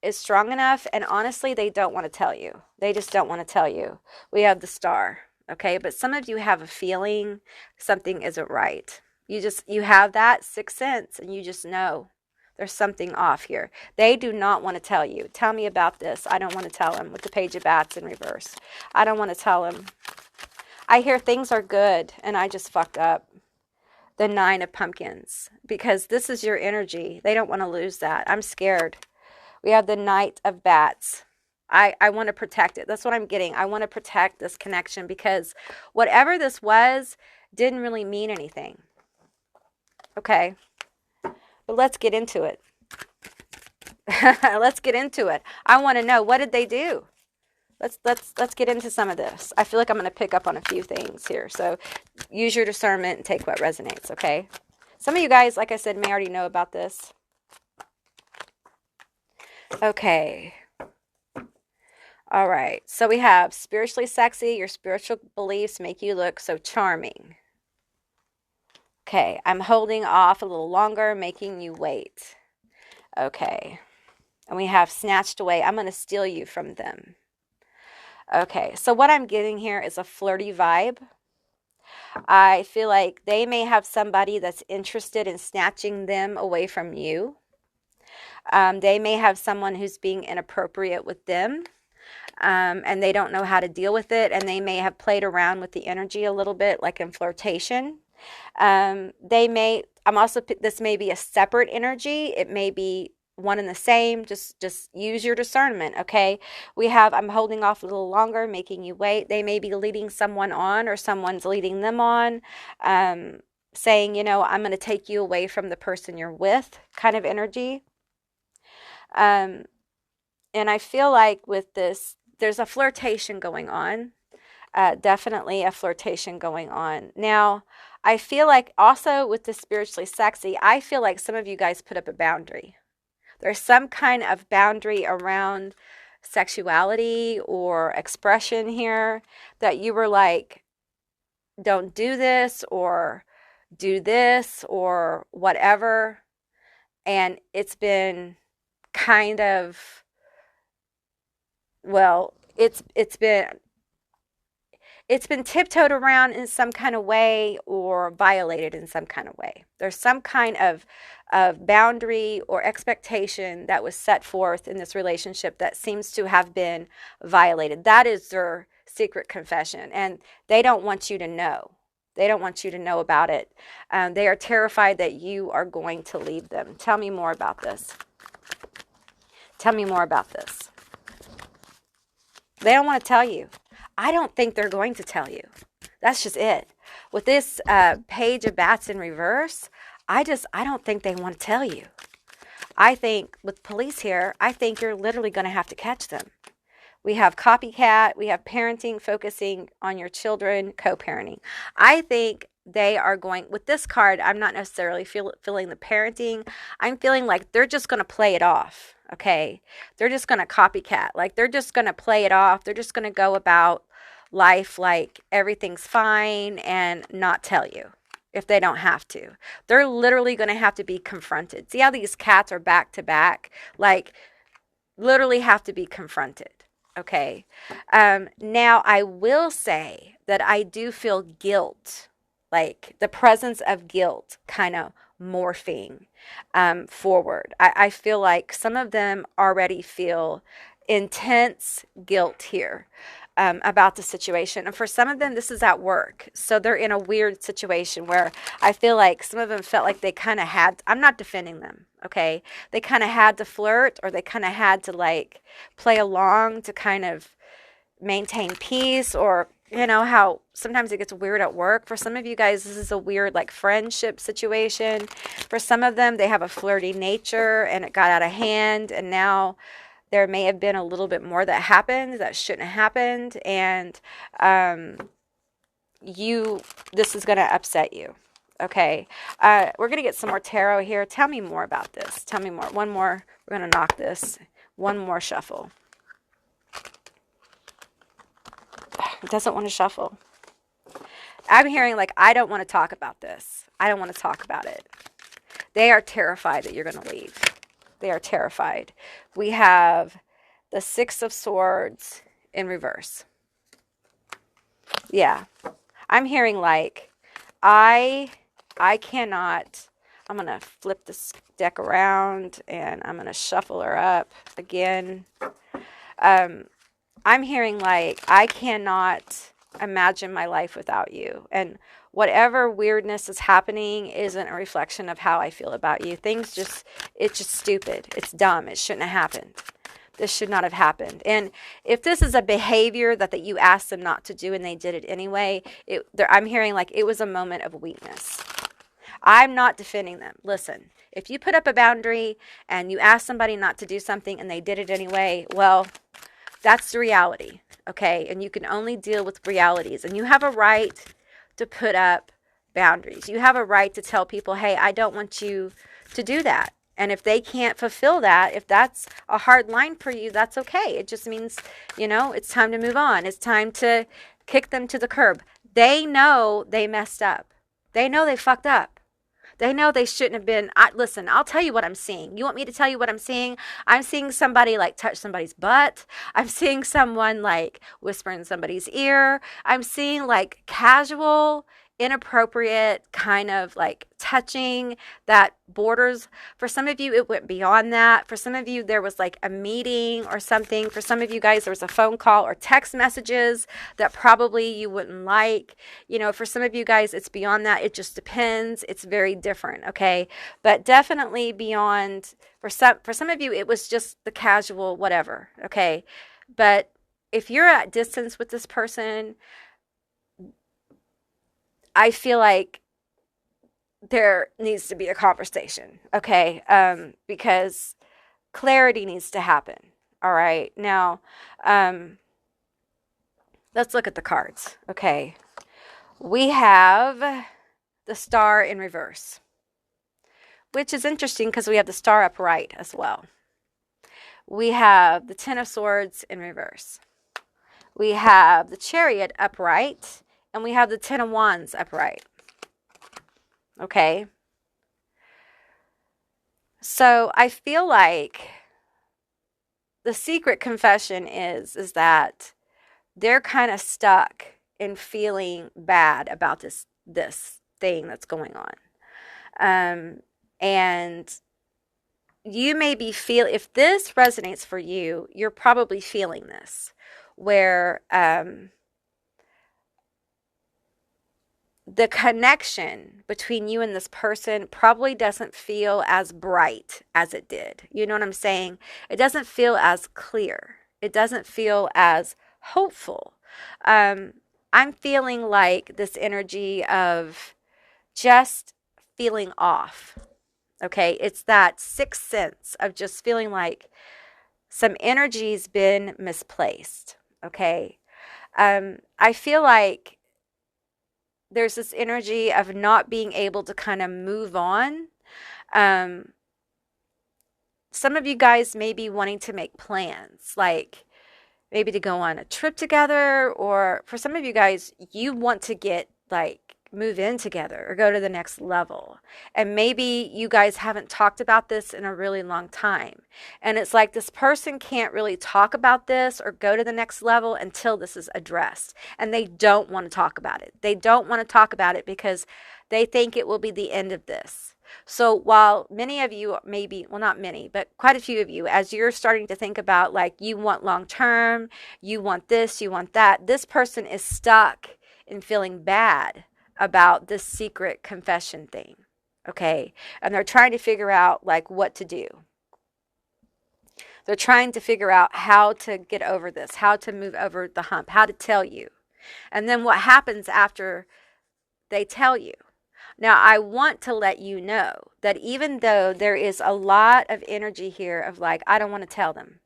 is strong enough, and honestly, they don't want to tell you. They just don't want to tell you. We have the Star, okay? But some of you have a feeling something isn't right. You have that sixth sense, and you just know there's something off here. They do not want to tell you. Tell me about this. I don't want to tell them, with the Page of Bats in reverse. I don't want to tell them. I hear things are good, and I just fucked up. The Nine of Pumpkins, because this is your energy. They don't want to lose that. I'm scared. We have the Knight of Bats. I want to protect it. That's what I'm getting. I want to protect this connection, because whatever this was didn't really mean anything. Okay. But let's get into it. Let's get into it. I want to know, what did they do? Let's get into some of this. I feel like I'm going to pick up on a few things here. So use your discernment and take what resonates, okay? Some of you guys, like I said, may already know about this. Okay. All right. So we have spiritually sexy. Your spiritual beliefs make you look so charming. Okay. I'm holding off a little longer, making you wait. Okay. And we have snatched away. I'm going to steal you from them. Okay, so what I'm getting here is a flirty vibe. I feel like they may have somebody that's interested in snatching them away from you. They may have someone who's being inappropriate with them, and they don't know how to deal with it, and they may have played around with the energy a little bit, like in flirtation. This may be a separate energy. It may be one and the same. Just use your discernment, okay? We have, I'm holding off a little longer, making you wait. They may be leading someone on, or someone's leading them on, saying, you know, I'm going to take you away from the person you're with, kind of energy. And I feel like with this, there's a flirtation going on. Definitely a flirtation going on. Now, I feel like also with the spiritually sexy, I feel like some of you guys put up a boundary. There's some kind of boundary around sexuality or expression here that you were like, don't do this or do this or whatever. And it's been kind of, well, it's been tiptoed around in some kind of way or violated in some kind of way. There's some kind of boundary or expectation that was set forth in this relationship that seems to have been violated. That is their secret confession, and they don't want you to know. They don't want you to know about it. They are terrified that you are going to leave them. Tell me more about this. Tell me more about this. They don't want to tell you. I don't think they're going to tell you. That's just it. With this Page of Bats in reverse, I don't think they want to tell you. I think with police here, I think you're literally going to have to catch them. We have copycat. We have parenting, focusing on your children, co-parenting. I think they are going, with this card, I'm not necessarily feeling the parenting. I'm feeling like they're just going to play it off, okay? They're just going to copycat. Like, they're just going to play it off. They're just going to go about life like everything's fine and not tell you if they don't have to. They're literally going to have to be confronted. See how these cats are back to back? Like, literally have to be confronted. Okay. Now, I will say that I do feel guilt, like the presence of guilt kind of morphing forward. I feel like some of them already feel intense guilt here about the situation. And for some of them, this is at work. So they're in a weird situation where I feel like some of them felt like they kind of had, I'm not defending them, okay? They kind of had to flirt, or they kind of had to like play along to kind of maintain peace, or you know how sometimes it gets weird at work. For some of you guys, this is a weird like friendship situation. For some of them, they have a flirty nature and it got out of hand, and now there may have been a little bit more that happened that shouldn't have happened, and this is going to upset you. Okay, we're going to get some more tarot here. Tell me more about this. Tell me more. One more. We're going to knock this. One more shuffle. It doesn't want to shuffle. I'm hearing like, I don't want to talk about this. I don't want to talk about it. They are terrified that you're going to leave. They are terrified. We have the Six of Swords in reverse. Yeah. I'm hearing like, I cannot, I'm going to flip this deck around and I'm going to shuffle her up again. I'm hearing like, I cannot imagine my life without you. And whatever weirdness is happening isn't a reflection of how I feel about you. It's just stupid. It's dumb. It shouldn't have happened. This should not have happened. And if this is a behavior that you asked them not to do and they did it anyway, I'm hearing like it was a moment of weakness. I'm not defending them. Listen, if you put up a boundary and you ask somebody not to do something and they did it anyway, well, that's the reality, okay? And you can only deal with realities. And you have a right to put up boundaries. You have a right to tell people, hey, I don't want you to do that. And if they can't fulfill that, if that's a hard line for you, that's okay. It just means, it's time to move on. It's time to kick them to the curb. They know they messed up. They know they fucked up. They know they shouldn't have been. Listen, I'll tell you what I'm seeing. You want me to tell you what I'm seeing? I'm seeing somebody like touch somebody's butt. I'm seeing someone like whisper in somebody's ear. I'm seeing like casual, inappropriate kind of like touching that borders. For some of you, it went beyond that. For some of you, there was like a meeting or something. For some of you guys, there was a phone call or text messages that probably you wouldn't like. For some of you guys, it's beyond that. It just depends. It's very different, okay? But definitely beyond, for some of you, it was just the casual whatever, okay? But if you're at distance with this person, I feel like there needs to be a conversation, okay? Because clarity needs to happen, all right? Now, let's look at the cards, okay? We have the Star in reverse, which is interesting because we have the Star upright as well. We have the Ten of Swords in reverse. We have the Chariot upright, and we have the Ten of Wands upright. Okay. So I feel like the secret confession is that they're kind of stuck in feeling bad about this thing that's going on. And you may be if this resonates for you, you're probably feeling this, where the connection between you and this person probably doesn't feel as bright as it did. You know what I'm saying? It doesn't feel as clear. It doesn't feel as hopeful. I'm feeling like this energy of just feeling off. Okay, it's that sixth sense of just feeling like some energy's been misplaced. Okay, I feel like there's this energy of not being able to kind of move on. Some of you guys may be wanting to make plans, like maybe to go on a trip together, or for some of you guys, you want to move in together or go to the next level. And maybe you guys haven't talked about this in a really long time. And it's like this person can't really talk about this or go to the next level until this is addressed. And they don't want to talk about it. They don't want to talk about it because they think it will be the end of this. So while many of you maybe, well, not many, but quite a few of you, as you're starting to think about like you want long term, you want this, you want that, this person is stuck in feeling bad about this secret confession thing, okay? And they're trying to figure out like what to do. They're trying to figure out how to get over this, how to move over the hump, how to tell you. And then what happens after they tell you. Now, I want to let you know that even though there is a lot of energy here of like, I don't want to tell them.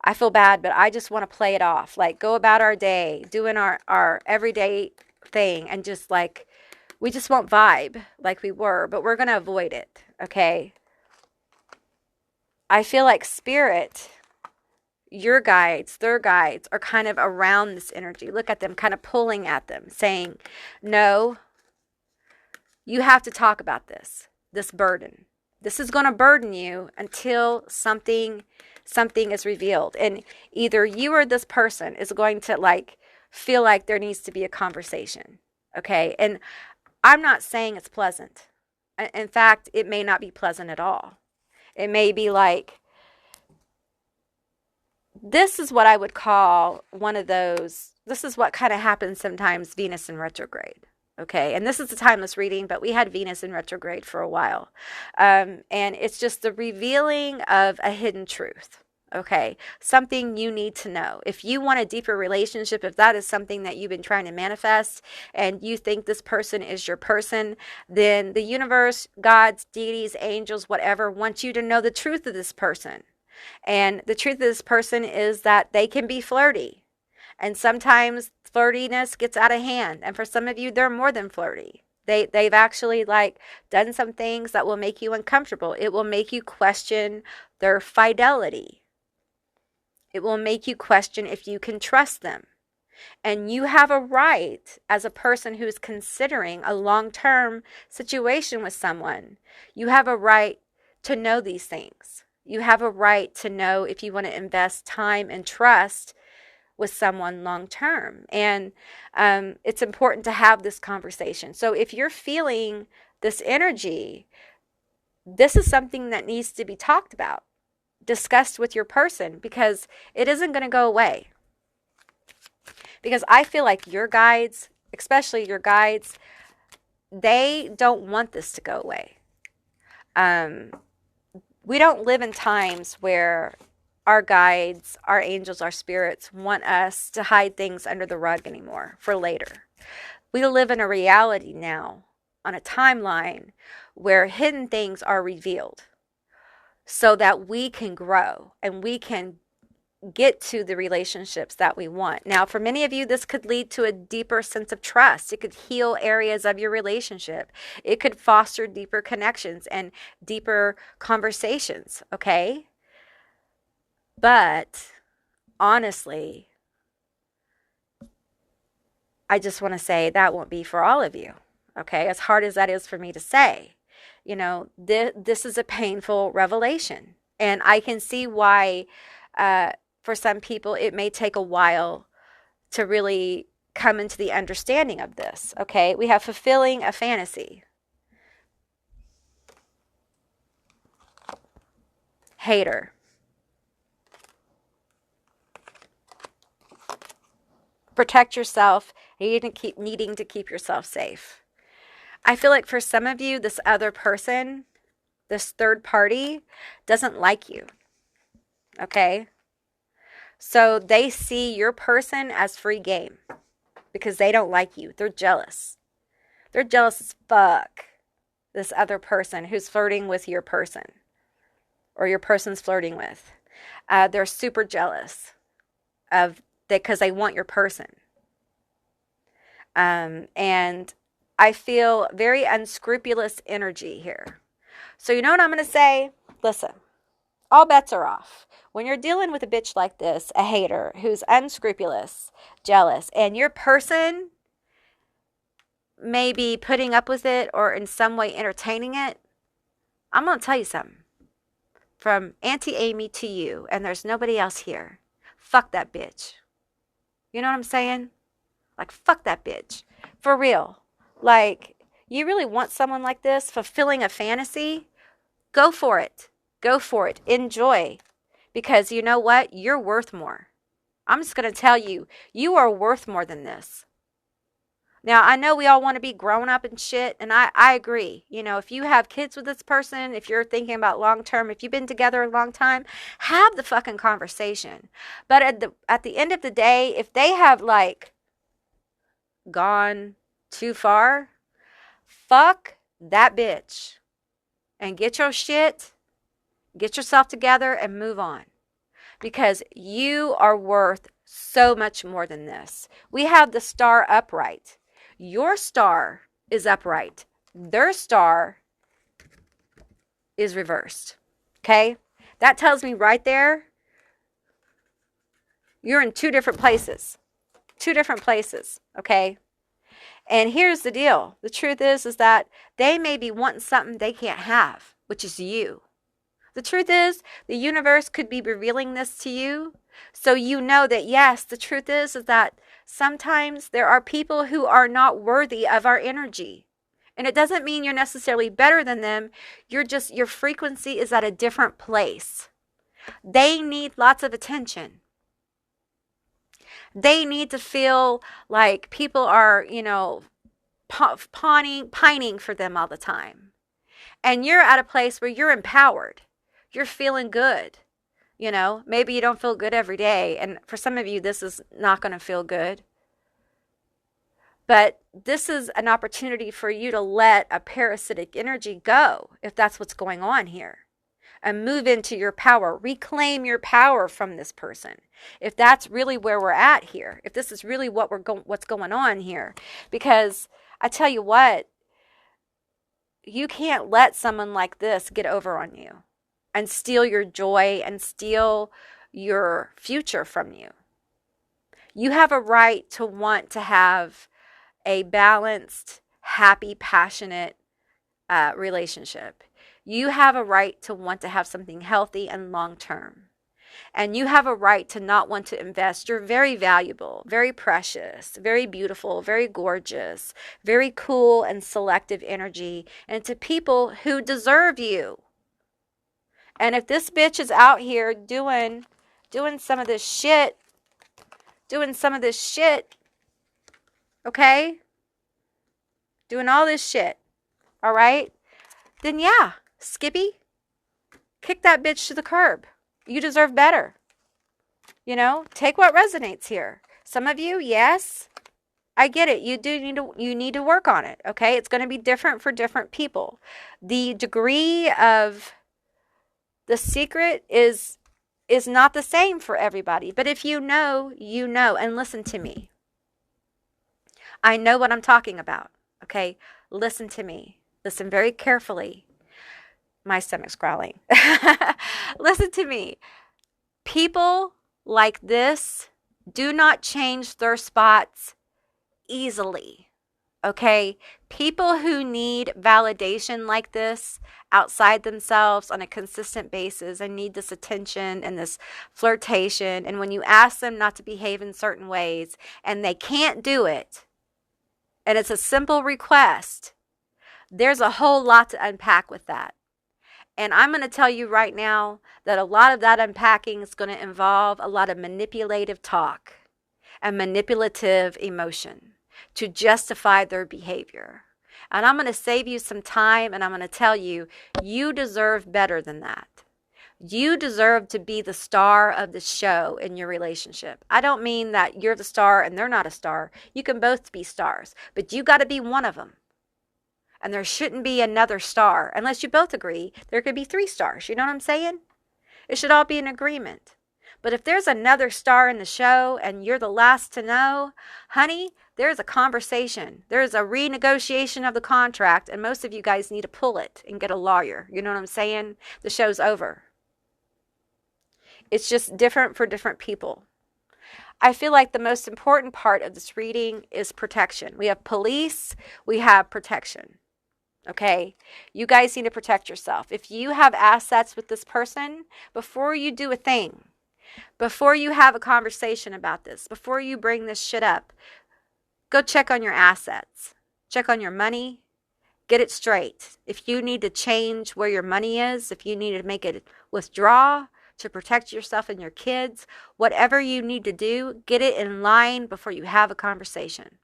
I feel bad, but I just want to play it off. Like go about our day, doing our everyday thing, and just like we just won't vibe like we were, but we're going to avoid it, okay? I feel like spirit, your guides, their guides are kind of around this energy. Look at them, kind of pulling at them, saying, no, you have to talk about this burden. This is going to burden you until something is revealed. And either you or this person is going to like feel like there needs to be a conversation. Okay? And I'm not saying it's pleasant. In fact, it may not be pleasant at all. It may be like, this is what I would call one of those, this is what kind of happens sometimes, Venus in retrograde. Okay, and this is a timeless reading, but we had Venus in retrograde for a while. And it's just the revealing of a hidden truth. Okay, something you need to know. If you want a deeper relationship, if that is something that you've been trying to manifest and you think this person is your person, then the universe, gods, deities, angels, whatever, want you to know the truth of this person. And the truth of this person is that they can be flirty. And sometimes flirtiness gets out of hand. And for some of you, they're more than flirty. They've actually like done some things that will make you uncomfortable. It will make you question their fidelity. It will make you question if you can trust them. And you have a right, as a person who's considering a long-term situation with someone, you have a right to know these things. You have a right to know if you want to invest time and trust with someone long term. And it's important to have this conversation. So if you're feeling this energy, this is something that needs to be talked about, discussed with your person, because it isn't going to go away. Because I feel like your guides, especially your guides, they don't want this to go away. We don't live in times where our guides, our angels, our spirits want us to hide things under the rug anymore for later. We live in a reality now, on a timeline, where hidden things are revealed so that we can grow and we can get to the relationships that we want. Now, for many of you, this could lead to a deeper sense of trust. It could heal areas of your relationship. It could foster deeper connections and deeper conversations, okay? But honestly, I just want to say that won't be for all of you, okay? As hard as that is for me to say, you know, this is a painful revelation. And I can see why for some people it may take a while to really come into the understanding of this, okay? We have fulfilling a fantasy. Hater. Protect yourself. You need to keep needing to keep yourself safe. I feel like for some of you, this other person, this third party, doesn't like you. Okay? So they see your person as free game because they don't like you. They're jealous. They're jealous as fuck. This other person who's flirting with your person or your person's flirting with. They're super jealous of because they want your person. And I feel very unscrupulous energy here. So you know what I'm going to say? Listen, all bets are off. When you're dealing with a bitch like this, a hater who's unscrupulous, jealous, and your person may be putting up with it or in some way entertaining it, I'm going to tell you something. From Auntie Amy to you, and there's nobody else here. Fuck that bitch. You know what I'm saying? Like, fuck that bitch. For real. Like, you really want someone like this fulfilling a fantasy? Go for it. Go for it. Enjoy. Because you know what? You're worth more. I'm just going to tell you, you are worth more than this. Now, I know we all want to be grown up and shit, and I agree. You know, if you have kids with this person, if you're thinking about long term, if you've been together a long time, have the fucking conversation. But at the end of the day, if they have like gone too far, fuck that bitch and get your shit, get yourself together and move on. Because you are worth so much more than this. We have the star upright. Your star is upright. Their star is reversed. Okay? That tells me right there, you're in two different places. Two different places. Okay? And here's the deal. The truth is that they may be wanting something they can't have. which is you. The truth is, the universe could be revealing this to you, so you know that yes, the truth is that sometimes there are people who are not worthy of our energy. And it doesn't mean you're necessarily better than them. Your frequency is at a different place. They need lots of attention. They need to feel like people are, pining for them all the time. And you're at a place where you're empowered. You're feeling good. Maybe you don't feel good every day. And for some of you, this is not going to feel good. But this is an opportunity for you to let a parasitic energy go, if that's what's going on here, and move into your power. Reclaim your power from this person. If that's really where we're at here, if this is really what's going on here, because I tell you what, you can't let someone like this get over on you and steal your joy and steal your future from you. You have a right to want to have a balanced, happy, passionate relationship. You have a right to want to have something healthy and long-term. And you have a right to not want to invest your very valuable, very precious, very beautiful, very gorgeous, very cool and selective energy into people who deserve you. And if this bitch is out here doing some of this shit, okay? Doing all this shit, all right? Then yeah, Skippy, kick that bitch to the curb. You deserve better. Take what resonates here. Some of you, yes, I get it. You need to work on it, okay? It's going to be different for different people. The degree of the secret is not the same for everybody. But if you know, you know. And listen to me. I know what I'm talking about, okay? Listen to me. Listen very carefully. My stomach's growling. Listen to me. People like this do not change their spots easily, okay? People who need validation like this outside themselves on a consistent basis and need this attention and this flirtation, and when you ask them not to behave in certain ways and they can't do it, and it's a simple request, there's a whole lot to unpack with that. And I'm going to tell you right now that a lot of that unpacking is going to involve a lot of manipulative talk and manipulative emotion to justify their behavior. And I'm going to save you some time, and I'm going to tell you, you deserve better than that. You deserve to be the star of the show in your relationship. I don't mean that you're the star and they're not a star. You can both be stars, but you got to be one of them. And there shouldn't be another star. Unless you both agree, there could be 3 stars. You know what I'm saying? It should all be an agreement. But if there's another star in the show and you're the last to know, honey, there's a conversation. There's a renegotiation of the contract, and most of you guys need to pull it and get a lawyer. You know what I'm saying? The show's over. It's just different for different people. I feel like the most important part of this reading is protection. We have police, we have protection. Okay, you guys need to protect yourself. If you have assets with this person, before you do a thing, before you have a conversation about this, before you bring this shit up, go check on your assets. Check on your money. Get it straight. If you need to change where your money is, if you need to make it withdraw to protect yourself and your kids, whatever you need to do, get it in line before you have a conversation.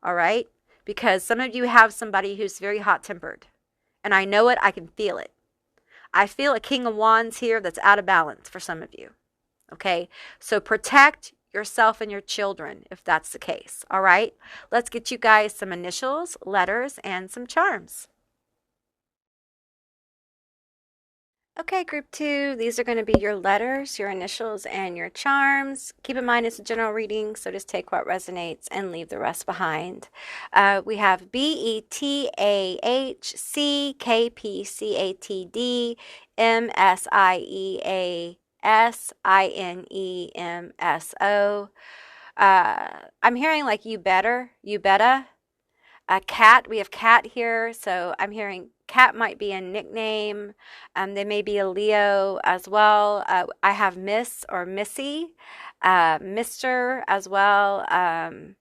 All right? Because some of you have somebody who's very hot-tempered. And I know it. I can feel it. I feel a King of Wands here that's out of balance for some of you. Okay? So protect yourself and your children if that's the case. All right? Let's get you guys some initials, letters, and some charms. Okay, group 2, these are going to be your letters, your initials, and your charms. Keep in mind it's a general reading, so just take what resonates and leave the rest behind. We have BETAHCKPCATDMSIEASINEMSO. I'm hearing like you better. A cat, we have cat here, so I'm hearing cat might be a nickname. They may be a Leo as well. I have Miss or Missy, Mr. as well. I'm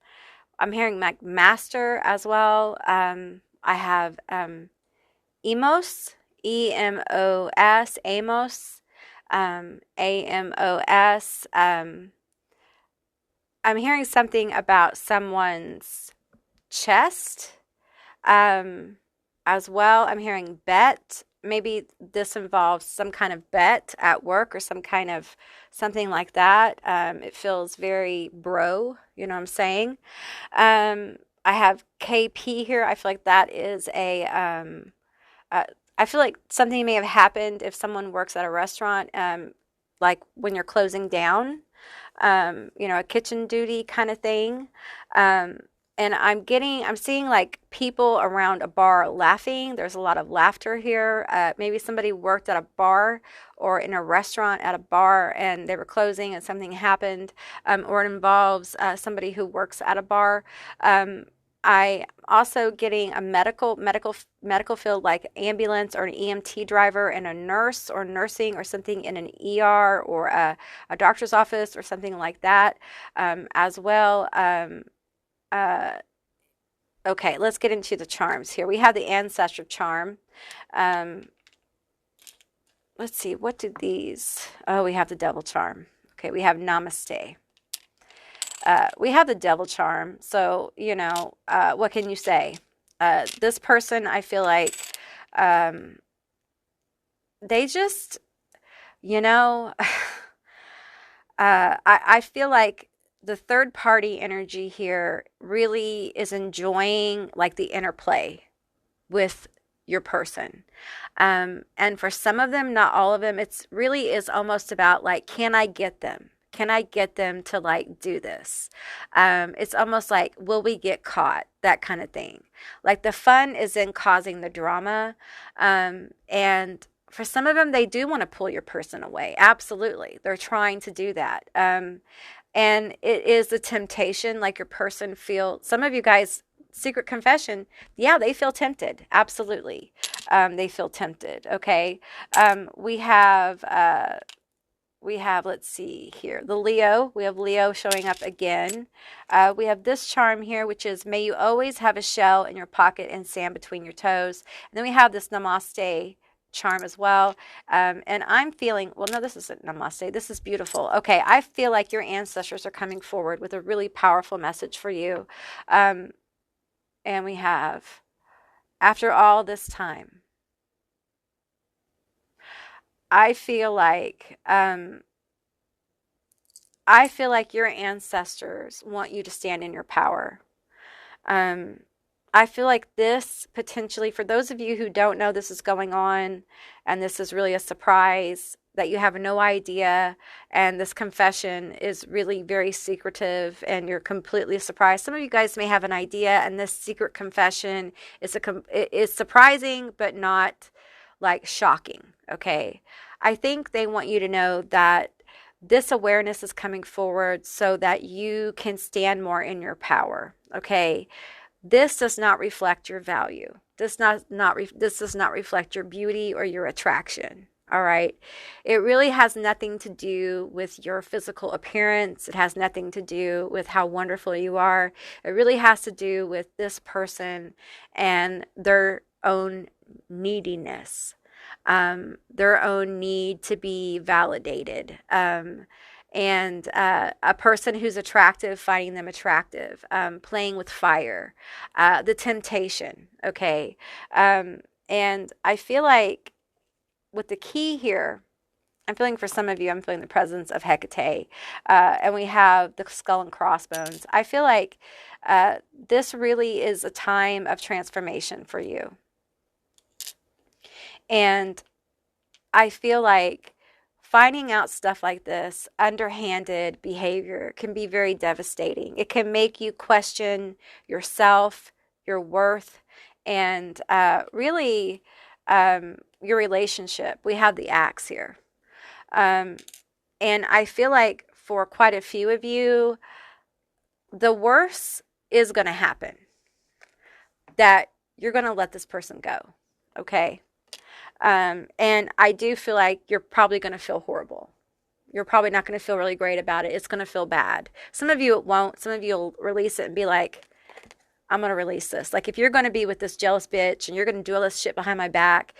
hearing master as well. I have Emos, Emos, Amos, Amos. I'm hearing something about someone's chest as well. I'm hearing bet. Maybe this involves some kind of bet at work or some kind of something like that. It feels very bro, you know what I'm saying? I have KP here. I feel like that is uh, I feel like something may have happened if someone works at a restaurant, like when you're closing down, a kitchen duty kind of thing. Um, and I'm seeing like people around a bar laughing. There's a lot of laughter here. Maybe somebody worked at a bar or in a restaurant at a bar and they were closing and something happened, or it involves somebody who works at a bar. Um, I also getting a medical field like ambulance or an EMT driver and a nurse or nursing or something in an ER or a doctor's office or something like that, as well. Uh, okay, let's get into the charms here. We have the ancestor charm. Um, let's see, what did these? Oh, we have the devil charm. Okay, we have namaste. We have the devil charm. So, what can you say? This person, I feel like um, they just, you know, I feel like the third party energy here really is enjoying like the interplay with your person. And for some of them, not all of them, it's really is almost about like, can I get them? Can I get them to like do this? It's almost like, will we get caught? That kind of thing. Like the fun is in causing the drama. And for some of them, they do want to pull your person away. Absolutely. They're trying to do that. And it is the temptation, like your person feel, some of you guys, secret confession, yeah, they feel tempted. Absolutely. They feel tempted. Okay. We have, let's see here, the Leo. We have Leo showing up again. We have this charm here, which is, may you always have a shell in your pocket and sand between your toes. And then we have this Namaste charm as well. And I'm feeling, well, no, this isn't Namaste. This is beautiful. Okay, I feel like your ancestors are coming forward with a really powerful message for you. And we have, after all this time, I feel like your ancestors want you to stand in your power. I feel like this potentially, for those of you who don't know this is going on, and this is really a surprise that you have no idea, and this confession is really very secretive, and you're completely surprised. Some of you guys may have an idea, and this secret confession is surprising, but not like shocking. Okay, I think they want you to know that this awareness is coming forward so that you can stand more in your power. Okay, this does not reflect your value. This does not reflect your beauty or your attraction. All right. It really has nothing to do with your physical appearance. It has nothing to do with how wonderful you are. It really has to do with this person and their own neediness, their own need to be validated. And a person who's attractive, finding them attractive, playing with fire, the temptation, okay? And I feel like with the key here, I'm feeling for some of you, I'm feeling the presence of Hecate, and we have the skull and crossbones. I feel like this really is a time of transformation for you. And I feel like finding out stuff like this, underhanded behavior, can be very devastating. It can make you question yourself, your worth, and really your relationship. We have the axe here. And I feel like for quite a few of you, the worst is going to happen. that you're going to let this person go. Okay. And I do feel like you're probably going to feel horrible. You're probably not going to feel really great about it. It's going to feel bad. Some of you it won't. Some of you will release it and be like, I'm going to release this. Like if you're going to be with this jealous bitch and you're going to do all this shit behind my back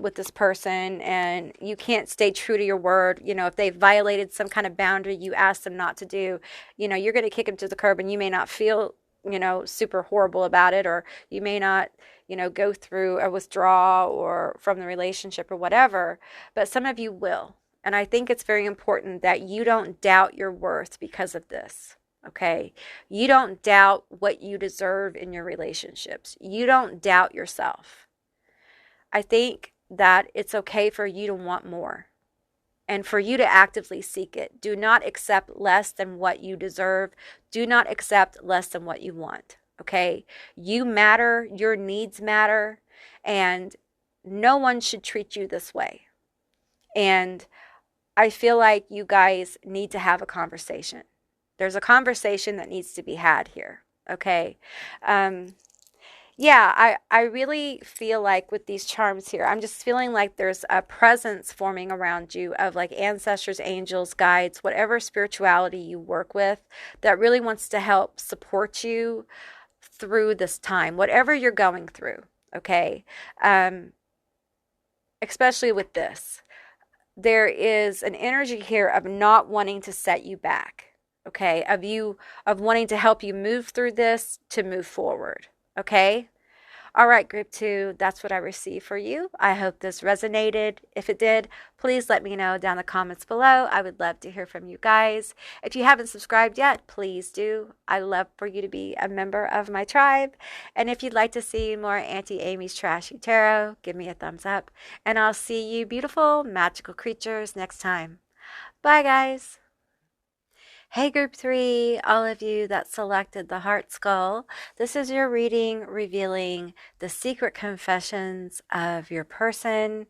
with this person and you can't stay true to your word, you know, if they've violated some kind of boundary you asked them not to do, you know, you're going to kick them to the curb and you may not feel, you know, super horrible about it, or you may not, you know, go through a withdrawal or from the relationship or whatever, but some of you will. And I think it's very important that you don't doubt your worth because of this. Okay. You don't doubt what you deserve in your relationships. You don't doubt yourself. I think that it's okay for you to want more and for you to actively seek it. Do not accept less than what you deserve. Do not accept less than what you want. Okay. You matter. Your needs matter. And no one should treat you this way. And I feel like you guys need to have a conversation. There's a conversation that needs to be had here. Okay. Yeah, I really feel like with these charms here, I'm just feeling like there's a presence forming around you of like ancestors, angels, guides, whatever spirituality you work with that really wants to help support you through this time, whatever you're going through. Okay. Especially with this, there is an energy here of not wanting to set you back. Okay, of wanting to help you move through this to move forward. Okay. All right, group 2, that's what I received for you. I hope this resonated. If it did, please let me know down in the comments below. I would love to hear from you guys. If you haven't subscribed yet, please do. I love for you to be a member of my tribe. And if you'd like to see more Auntie Amy's Trashy Tarot, give me a thumbs up. And I'll see you beautiful, magical creatures next time. Bye, guys. Hey group 3, all of you that selected the heart skull, this is your reading revealing the secret confessions of your person.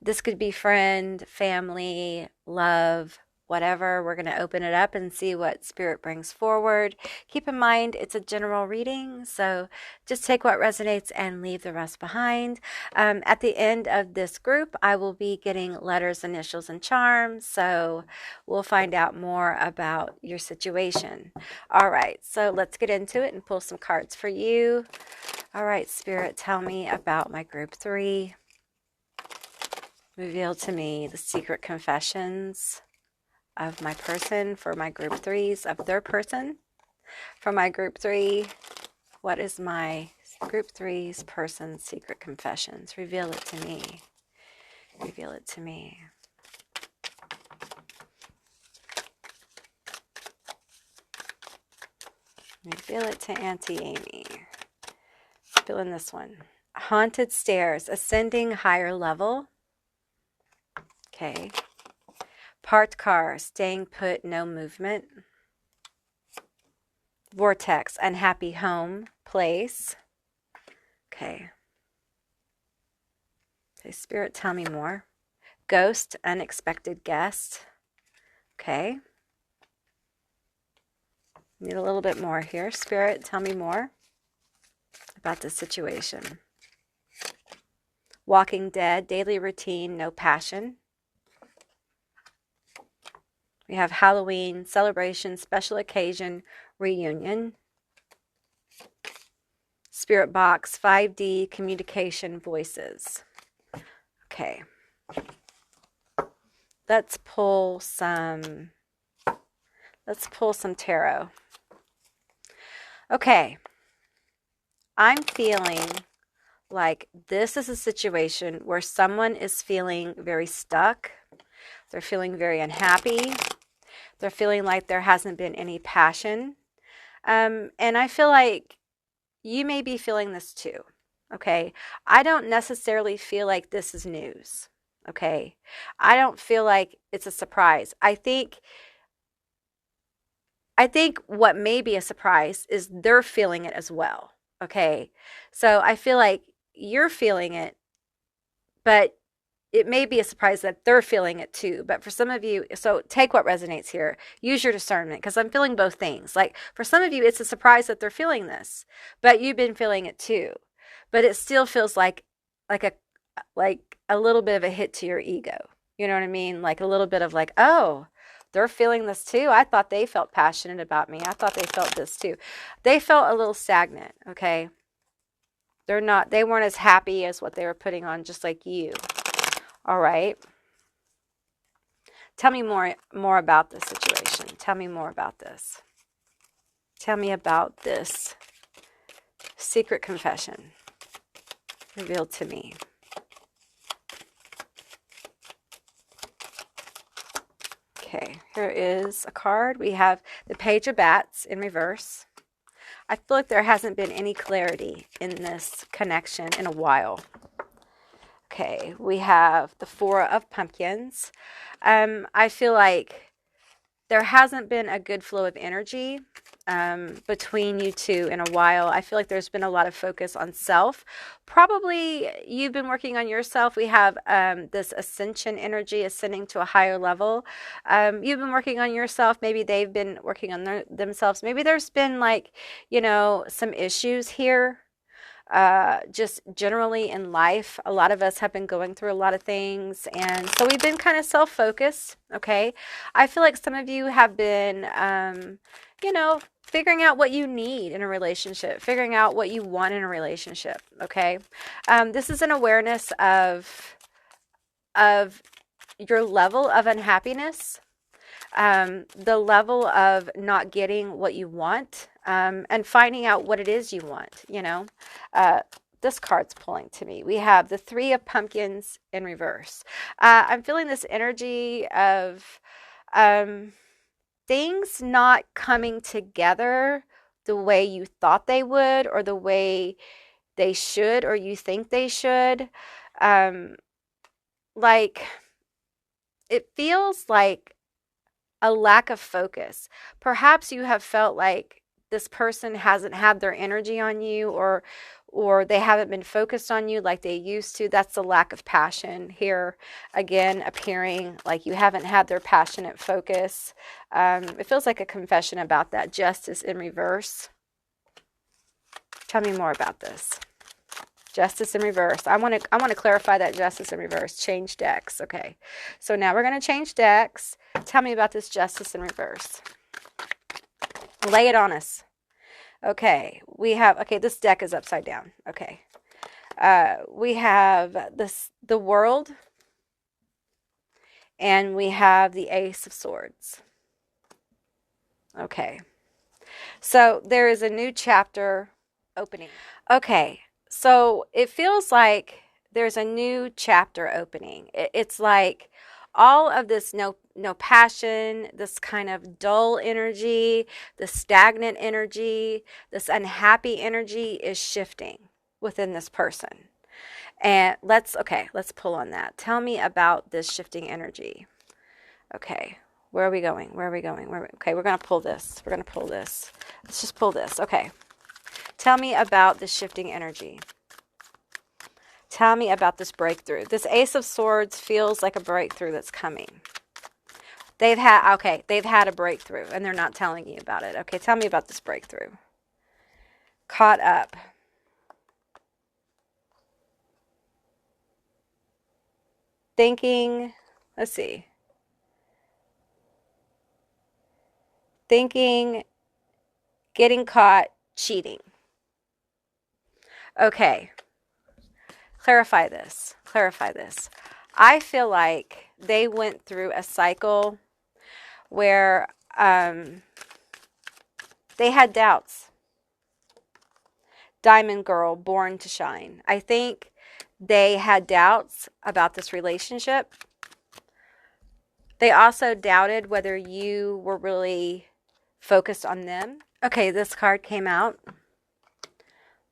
This could be friend, family, love, whatever. We're going to open it up and see what spirit brings forward. Keep in mind it's a general reading, so just take what resonates and leave the rest behind. At the end of this group, I will be getting letters, initials, and charms, so we'll find out more about your situation. All right, so let's get into it and pull some cards for you. All right, Spirit, tell me about my group 3. Reveal to me the secret confessions of my person for my group 3s of their person. For my group 3, what is my group 3's person's secret confessions? Reveal it to me. Reveal it to me. Reveal it to Auntie Amy. Fill in this one. Haunted stairs, ascending higher level. Okay. Parked car, staying put, no movement. Vortex, unhappy home, place. Okay. Okay, Spirit, tell me more. Ghost, unexpected guest. Okay. Need a little bit more here. Spirit, tell me more about the situation. Walking Dead, daily routine, no passion. We have Halloween, celebration, special occasion, reunion. Spirit box, 5D, communication, voices. Okay. Let's pull some tarot. Okay. I'm feeling like this is a situation where someone is feeling very stuck. They're feeling very unhappy. They're feeling like there hasn't been any passion. And I feel like you may be feeling this too. Okay. I don't necessarily feel like this is news. Okay. I don't feel like it's a surprise. I think what may be a surprise is they're feeling it as well. Okay. So I feel like you're feeling it, but it may be a surprise that they're feeling it too. But for some of you, so take what resonates here. Use your discernment, because I'm feeling both things. Like for some of you, it's a surprise that they're feeling this, but you've been feeling it too. But it still feels like a like a little bit of a hit to your ego. You know what I mean? Like a little bit of like, oh, they're feeling this too. I thought they felt passionate about me. I thought they felt this too. They felt a little stagnant, okay? They weren't as happy as what they were putting on, just like you. All right. Tell me more about this situation. Tell me more about this. Tell me about this secret confession revealed to me. Okay, here is a card. We have the Page of Bats in reverse. I feel like there hasn't been any clarity in this connection in a while. Okay, we have the Four of Pumpkins. I feel like there hasn't been a good flow of energy between you two in a while. I feel like there's been a lot of focus on self. Probably you've been working on yourself. We have this ascension energy, ascending to a higher level. You've been working on yourself. Maybe they've been working on themselves. Maybe there's been like, some issues here. Just generally in life, a lot of us have been going through a lot of things, and so we've been kind of self-focused. Okay, I feel like some of you have been figuring out what you need in a relationship, figuring out what you want in a relationship. Okay, this is an awareness of your level of unhappiness, the level of not getting what you want, and finding out what it is you want. This card's pulling to me. We have the Three of Pumpkins in reverse. I'm feeling this energy of things not coming together the way you thought they would, or the way they should, or you think they should. Like, it feels like a lack of focus. Perhaps you have felt like this person hasn't had their energy on you, or they haven't been focused on you like they used to. That's the lack of passion here again appearing, like you haven't had their passionate focus. It feels like a confession about that. Justice in reverse. Tell me more about this. Justice in reverse. I want to clarify that Justice in reverse. Change decks. Okay. So now we're going to change decks. Tell me about this Justice in reverse. Lay it on us. Okay. This deck is upside down. Okay. We have the World, and we have the Ace of Swords. Okay. So there is a new chapter opening. Okay. So it feels like there's a new chapter opening. It's like all of this no passion, this kind of dull energy, the stagnant energy, this unhappy energy is shifting within this person. And let's pull on that. Tell me about this shifting energy. Okay. Where are we going? Okay, we're going to pull this. Let's just pull this. Okay. Tell me about the shifting energy. Tell me about this breakthrough. This Ace of Swords feels like a breakthrough that's coming. They've had a breakthrough, and they're not telling you about it. Okay, tell me about this breakthrough. Caught up. Thinking, let's see. Thinking, getting caught, cheating. Okay. Clarify this. I feel like they went through a cycle where they had doubts. Diamond Girl, born to shine. I think they had doubts about this relationship. They also doubted whether you were really focused on them. Okay, this card came out.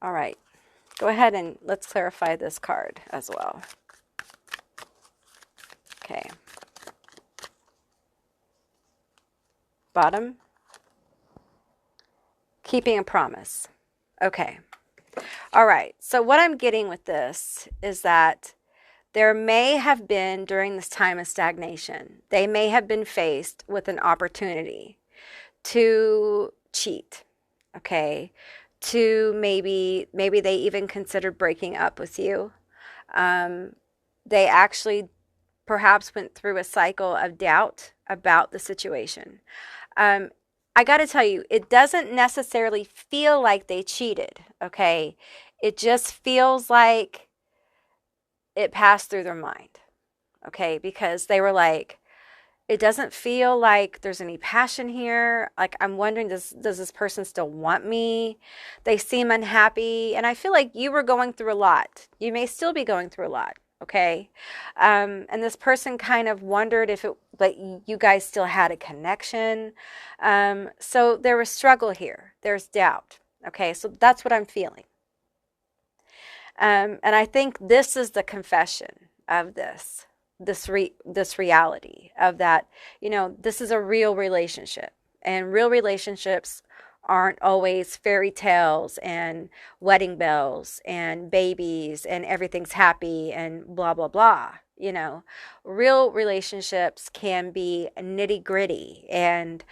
All right. Go ahead and let's clarify this card as well. Okay. Bottom. Keeping a promise. Okay. All right. So what I'm getting with this is that there may have been, during this time of stagnation, they may have been faced with an opportunity to cheat, okay? To maybe they even considered breaking up with you. They actually perhaps went through a cycle of doubt about the situation. I got to tell you, it doesn't necessarily feel like they cheated, okay? It just feels like it passed through their mind, okay? Because they were like, it doesn't feel like there's any passion here. Like, I'm wondering, does this person still want me? They seem unhappy. And I feel like you were going through a lot. You may still be going through a lot, okay? And this person kind of wondered if but you guys still had a connection. So there was struggle here. There's doubt, okay? So that's what I'm feeling. And I think this is the confession of this reality of that, this is a real relationship, and real relationships aren't always fairy tales and wedding bells and babies and everything's happy and blah blah blah. Real relationships can be nitty gritty and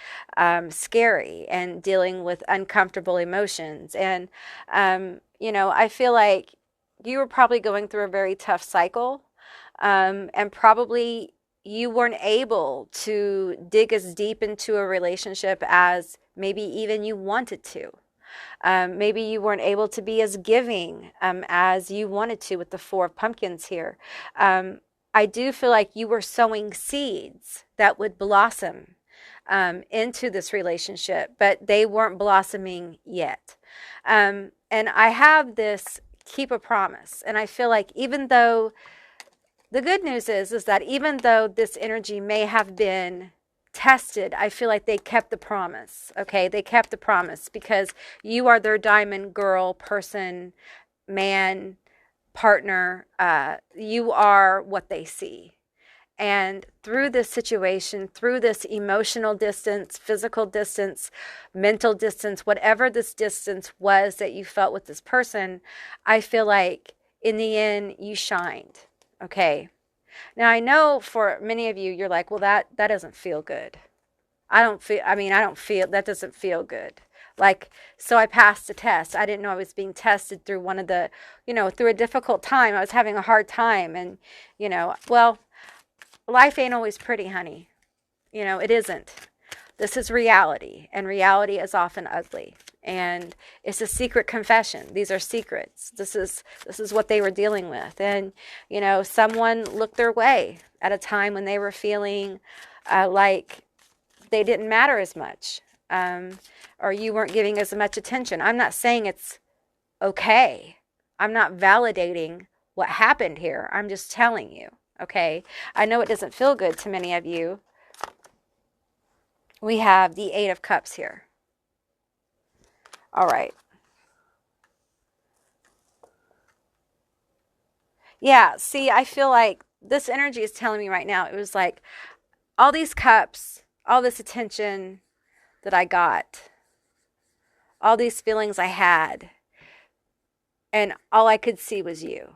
scary and dealing with uncomfortable emotions. And I feel like you were probably going through a very tough cycle. And probably you weren't able to dig as deep into a relationship as maybe even you wanted to. Maybe you weren't able to be as giving as you wanted to with the Four of Pumpkins here. I do feel like you were sowing seeds that would blossom into this relationship, but they weren't blossoming yet. And I have this keep a promise. And I feel like even though the good news is that even though this energy may have been tested, I feel like they kept the promise, okay? They kept the promise because you are their diamond girl, person, man, partner. You are what they see. And through this situation, through this emotional distance, physical distance, mental distance, whatever this distance was that you felt with this person, I feel like in the end you shined. Okay. Now I know for many of you, you're like, well, that doesn't feel good. I don't feel, that doesn't feel good. Like, so I passed the test. I didn't know I was being tested through one of the, through a difficult time. I was having a hard time. And, well, life ain't always pretty, honey. It isn't. This is reality, and reality is often ugly. And it's a secret confession. These are secrets. This is what they were dealing with. And, someone looked their way at a time when they were feeling like they didn't matter as much, or you weren't giving as much attention. I'm not saying it's okay. I'm not validating what happened here. I'm just telling you, okay? I know it doesn't feel good to many of you. We have the Eight of Cups here. All right. Yeah, see, I feel like this energy is telling me right now, it was like all these cups, all this attention that I got, all these feelings I had, and all I could see was you.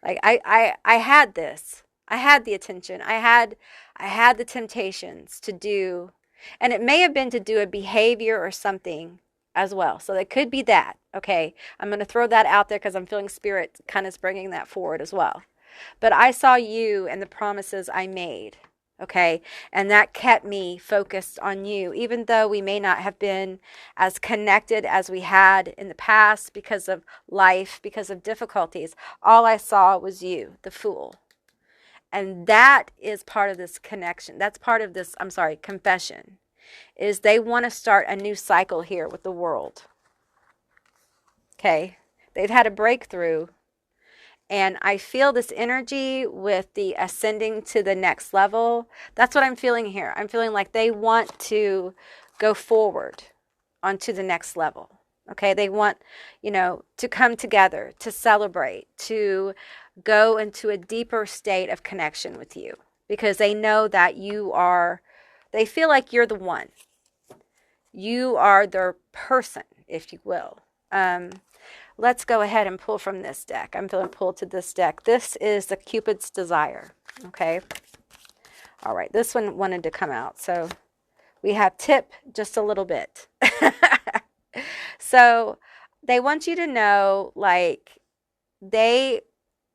Like I had this. I had the attention. I had the temptations to do, and it may have been to do a behavior or something as well. So it could be that. Okay, I'm going to throw that out there because I'm feeling spirit kind of bringing that forward as well. But I saw you and the promises I made. Okay, and that kept me focused on you, even though we may not have been as connected as we had in the past because of life, because of difficulties. All I saw was you, the Fool. And that is part of this connection. That's part of this, confession, is they want to start a new cycle here with the world. Okay? They've had a breakthrough. And I feel this energy with the ascending to the next level. That's what I'm feeling here. I'm feeling like they want to go forward onto the next level. Okay? They want, to come together, to celebrate, to go into a deeper state of connection with you, because they know that they feel like you're the one. You are their person, if you will. Let's go ahead and pull from this deck. I'm feeling pulled to this deck. This is the Cupid's Desire. Okay. All right. This one wanted to come out. So we have tip just a little bit. So they want you to know, like, they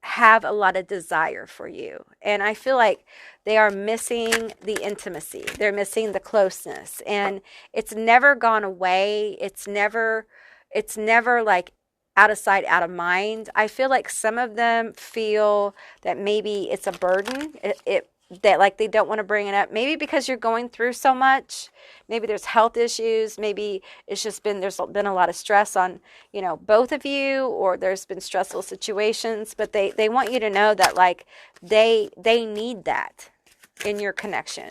have a lot of desire for you. And I feel like they are missing the intimacy. They're missing the closeness. And it's never gone away. It's never like out of sight, out of mind. I feel like some of them feel that maybe it's a burden. That like they don't want to bring it up. Maybe because you're going through so much. Maybe there's health issues. Maybe it's just there's been a lot of stress on, both of you, or there's been stressful situations. But they want you to know that like they need that in your connection.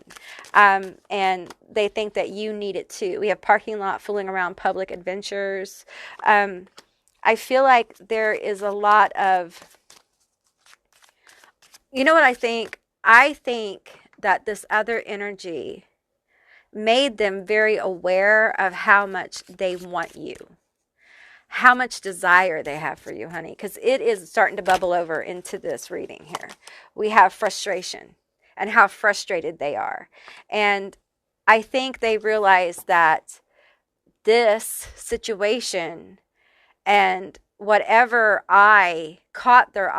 And they think that you need it too. We have parking lot, fooling around, public adventures. I feel like there is a lot of, what I think? I think that this other energy made them very aware of how much they want you, how much desire they have for you, honey, because it is starting to bubble over into this reading here. We have frustration and how frustrated they are. And I think they realize that this situation and whatever caught their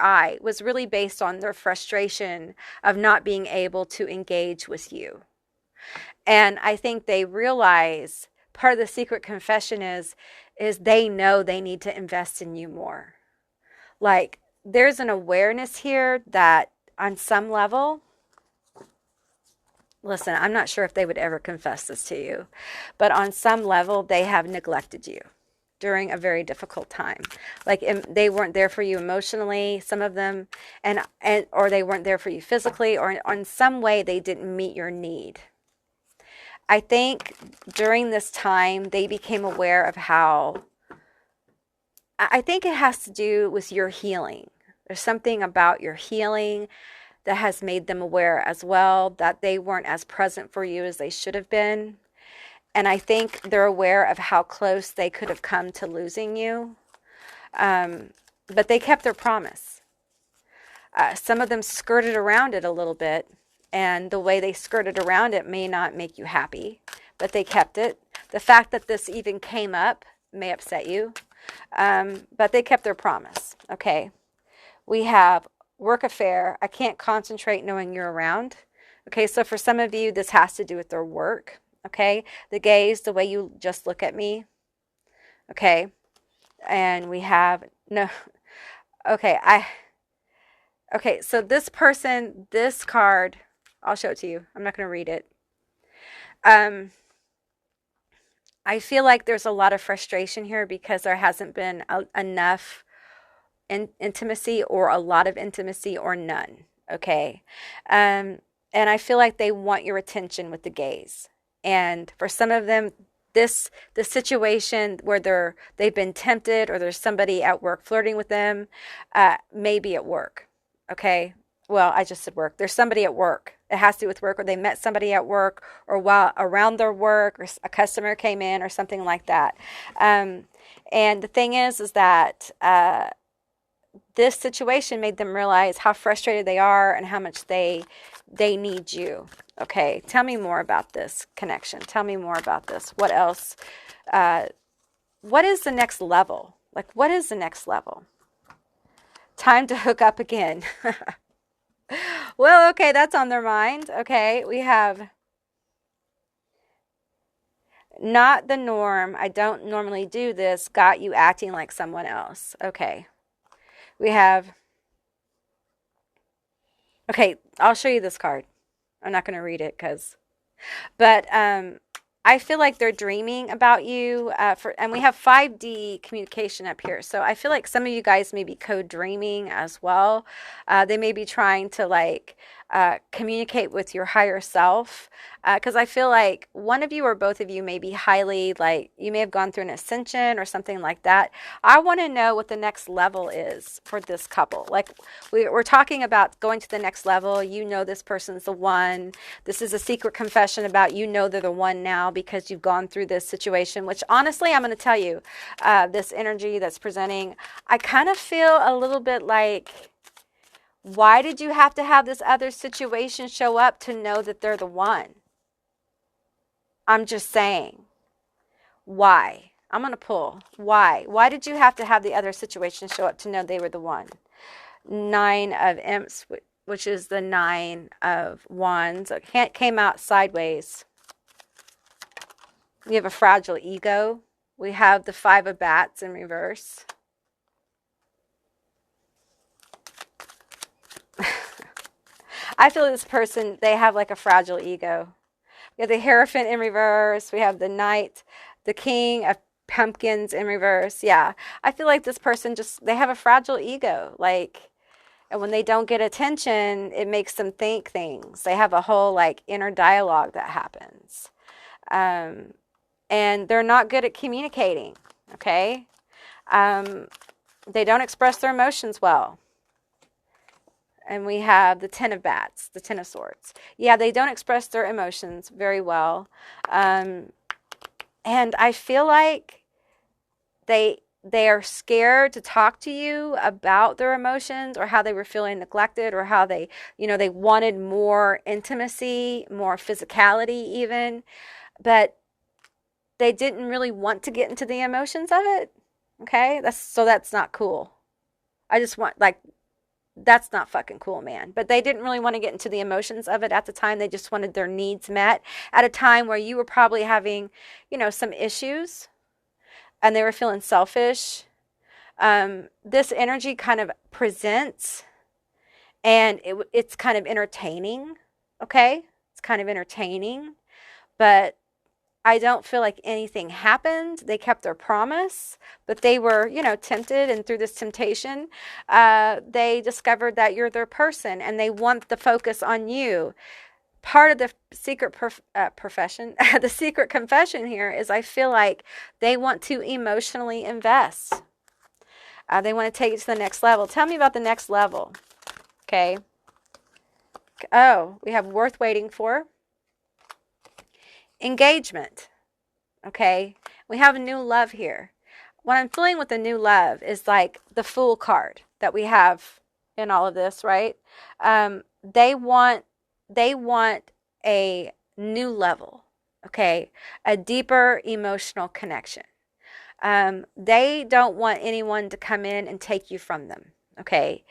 eye was really based on their frustration of not being able to engage with you. And I think they realize part of the secret confession is they know they need to invest in you more. Like there's an awareness here that on some level, listen, I'm not sure if they would ever confess this to you, but on some level they have neglected you during a very difficult time. Like they weren't there for you emotionally, some of them, and or they weren't there for you physically, or in some way they didn't meet your need. I think during this time they became aware of how, I think it has to do with your healing. There's something about your healing that has made them aware as well that they weren't as present for you as they should have been. And I think they're aware of how close they could have come to losing you. But they kept their promise. Some of them skirted around it a little bit. And the way they skirted around it may not make you happy. But they kept it. The fact that this even came up may upset you. But they kept their promise. Okay. We have work affair. I can't concentrate knowing you're around. Okay. So for some of you, this has to do with their work. Okay, the gaze, the way you just look at me. Okay, and we have no. Okay, okay, so this person, this card, I'll show it to you. I'm not going to read it. I feel like there's a lot of frustration here because there hasn't been enough intimacy, or a lot of intimacy, or none. Okay, and I feel like they want your attention with the gaze. And for some of them, the situation where they've been tempted, or there's somebody at work flirting with them, maybe at work. Okay. Well, I just said work. There's somebody at work. It has to do with work, or they met somebody at work, or while around their work, or a customer came in, or something like that. And the thing is that this situation made them realize how frustrated they are and how much they need you. Okay, tell me more about this connection. Tell me more about this. What else? What is the next level? Like, what is the next level? Time to hook up again. Well, okay, that's on their mind. Okay, we have not the norm. I don't normally do this. Got you acting like someone else. Okay. We have, okay, I'll show you this card. I'm not going to read it but I feel like they're dreaming about you, and we have 5D communication up here. So I feel like some of you guys may be co-dreaming as well. They may be trying to like communicate with your higher self, because I feel like one of you or both of you may be highly, like, you may have gone through an ascension or something like that. I want to know what the next level is for this couple. Like, we're talking about going to the next level. You know this person's the one. This is a secret confession about, you know, they're the one now because you've gone through this situation, which honestly, I'm going to tell you, this energy that's presenting, I kind of feel a little bit like, why did you have to have this other situation show up to know that they're the one? I'm just saying. Why? I'm going to pull. Why? Why did you have to have the other situation show up to know they were the one? Nine of Imps, which is the Nine of Wands. It came out sideways. We have a fragile ego. We have the Five of Bats in reverse. I feel this person, they have like a fragile ego. We have the Hierophant in reverse. We have the Knight, the King of Pumpkins in reverse. Yeah, I feel like this person just, they have a fragile ego. Like, and when they don't get attention, it makes them think things. They have a whole like inner dialogue that happens. And they're not good at communicating, okay? They don't express their emotions well. And we have the Ten of Bats, the Ten of Swords. Yeah, they don't express their emotions very well. And I feel like they are scared to talk to you about their emotions or how they were feeling neglected or how they, you know, they wanted more intimacy, more physicality even. But they didn't really want to get into the emotions of it. Okay? That's not cool. I just want, like, that's not fucking cool, man. But they didn't really want to get into the emotions of it at the time. They just wanted their needs met at a time where you were probably having, you know, some issues and they were feeling selfish. This energy kind of presents and it's kind of entertaining. Okay? It's kind of entertaining, but I don't feel like anything happened. They kept their promise, but they were, you know, tempted. And through this temptation, they discovered that you're their person and they want the focus on you. Part of the secret profession, the secret confession here is I feel like they want to emotionally invest. They want to take it to the next level. Tell me about the next level. Okay. Oh, we have worth waiting for. Engagement. Okay, we have a new love here. What I'm feeling with the new love is like the Fool card that we have in all of this, right? They want a new level. Okay, a deeper emotional connection. They don't want anyone to come in and take you from them. Okay,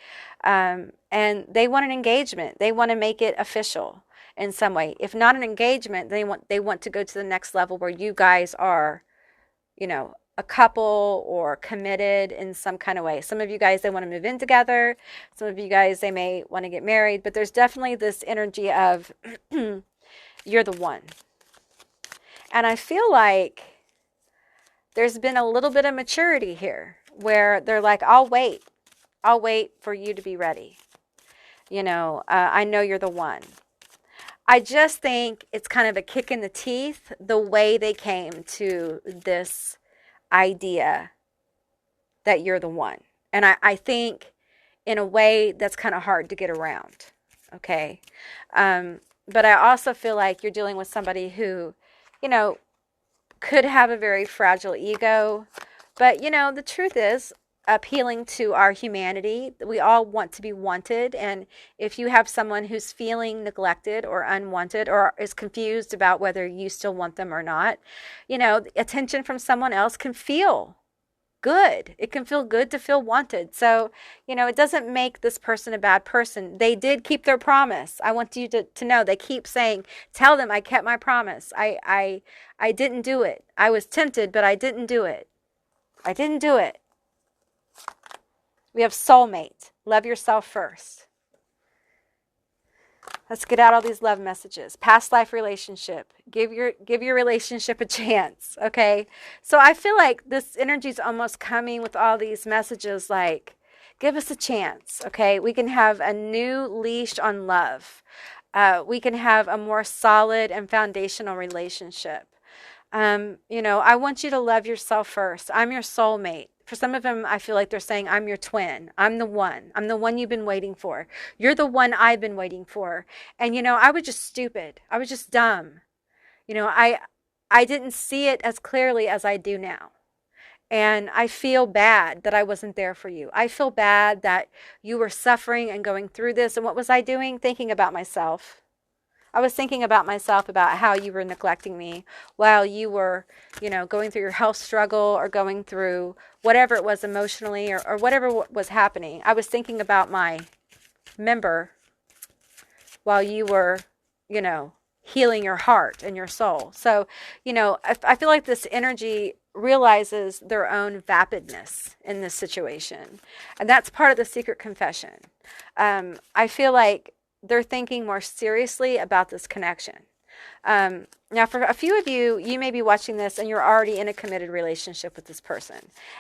and they want an engagement. They want to make it official in some way. If not an engagement, they want to go to the next level where you guys are, you know, a couple or committed in some kind of way. Some of you guys, they want to move in together. Some of you guys, they may want to get married, but there's definitely this energy of you're the one. And I feel like there's been a little bit of maturity here where they're like, I'll wait for you to be ready. You know, I know you're the one. I just think it's kind of a kick in the teeth, the way they came to this idea that you're the one. And I think in a way that's kind of hard to get around. Okay. But I also feel like you're dealing with somebody who, you know, could have a very fragile ego. But, you know, the truth is, appealing to our humanity. We all want to be wanted. And if you have someone who's feeling neglected or unwanted or is confused about whether you still want them or not, you know, attention from someone else can feel good. It can feel good to feel wanted. So, you know, it doesn't make this person a bad person. They did keep their promise. I want you to know they keep saying, tell them I kept my promise. I didn't do it. I was tempted, but I didn't do it. I didn't do it. We have soulmate. Love yourself first. Let's get out all these love messages. Past life relationship. Give your relationship a chance. Okay. So I feel like this energy is almost coming with all these messages like, Give us a chance, okay? We can have a new leash on love. We can have a more solid and foundational relationship. I want you to love yourself first. I'm your soulmate. For some of them, I feel like they're saying, I'm your twin. I'm the one. I'm the one you've been waiting for. You're the one I've been waiting for. And, I was just stupid. I was just dumb. I didn't see it as clearly as I do now. And I feel bad that I wasn't there for you. I feel bad that you were suffering and going through this. And what was I doing? Thinking about myself. I was thinking about myself, about how you were neglecting me while you were, going through your health struggle or going through whatever it was emotionally or whatever was happening. I was thinking about my member while you were, healing your heart and your soul. So, I feel like this energy realizes their own vapidness in this situation. And that's part of the secret confession. I feel like they're thinking more seriously about this connection. Now, for a few of you, you may be watching this and you're already in a committed relationship with this person.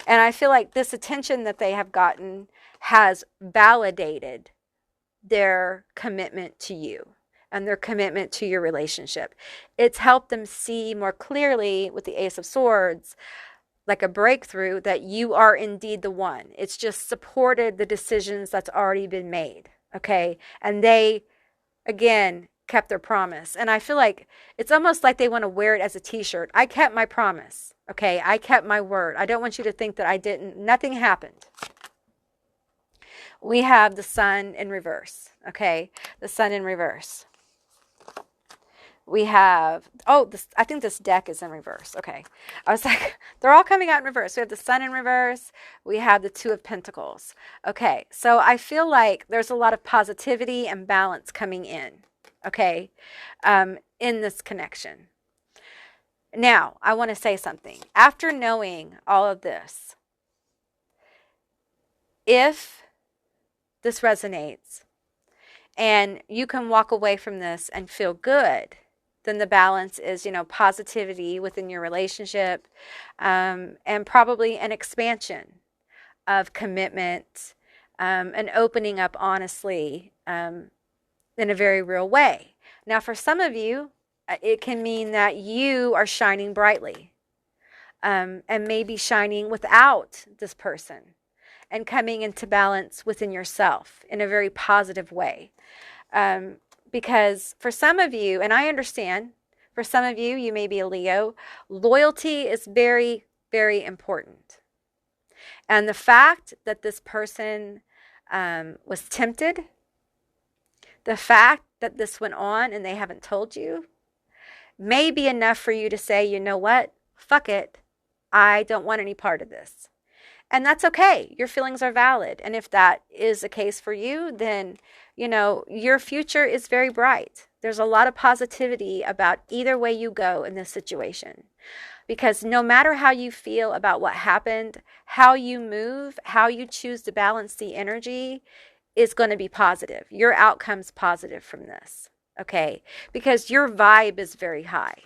And I feel like this attention that they have gotten has validated their commitment to you and their commitment to your relationship. It's helped them see more clearly with the Ace of Swords, like a breakthrough, that you are indeed the one. It's just supported the decisions that's already been made. Okay. And they, again, kept their promise. And I feel like it's almost like they want to wear it as a t-shirt. I kept my promise. Okay. I kept my word. I don't want you to think that I didn't. Nothing happened. We have the Sun in reverse. Okay. The Sun in reverse. We have, I think this deck is in reverse. Okay. I was like, they're all coming out in reverse. We have the Sun in reverse. We have the Two of Pentacles. Okay. So I feel like there's a lot of positivity and balance coming in. Okay. In this connection. Now, I want to say something. After knowing all of this, if this resonates and you can walk away from this and feel good, then the balance is, positivity within your relationship, and probably an expansion of commitment, and opening up honestly, in a very real way. Now, for some of you, it can mean that you are shining brightly, and maybe shining without this person and coming into balance within yourself in a very positive way. Because for some of you, and I understand, for some of you, you may be a Leo, loyalty is very, very important. And the fact that this person was tempted, the fact that this went on and they haven't told you, may be enough for you to say, you know what, fuck it, I don't want any part of this. And that's okay. Your feelings are valid. And if that is the case for you, then, your future is very bright. There's a lot of positivity about either way you go in this situation. Because no matter how you feel about what happened, how you move, how you choose to balance the energy is going to be positive. Your outcome's positive from this. Okay? Because your vibe is very high.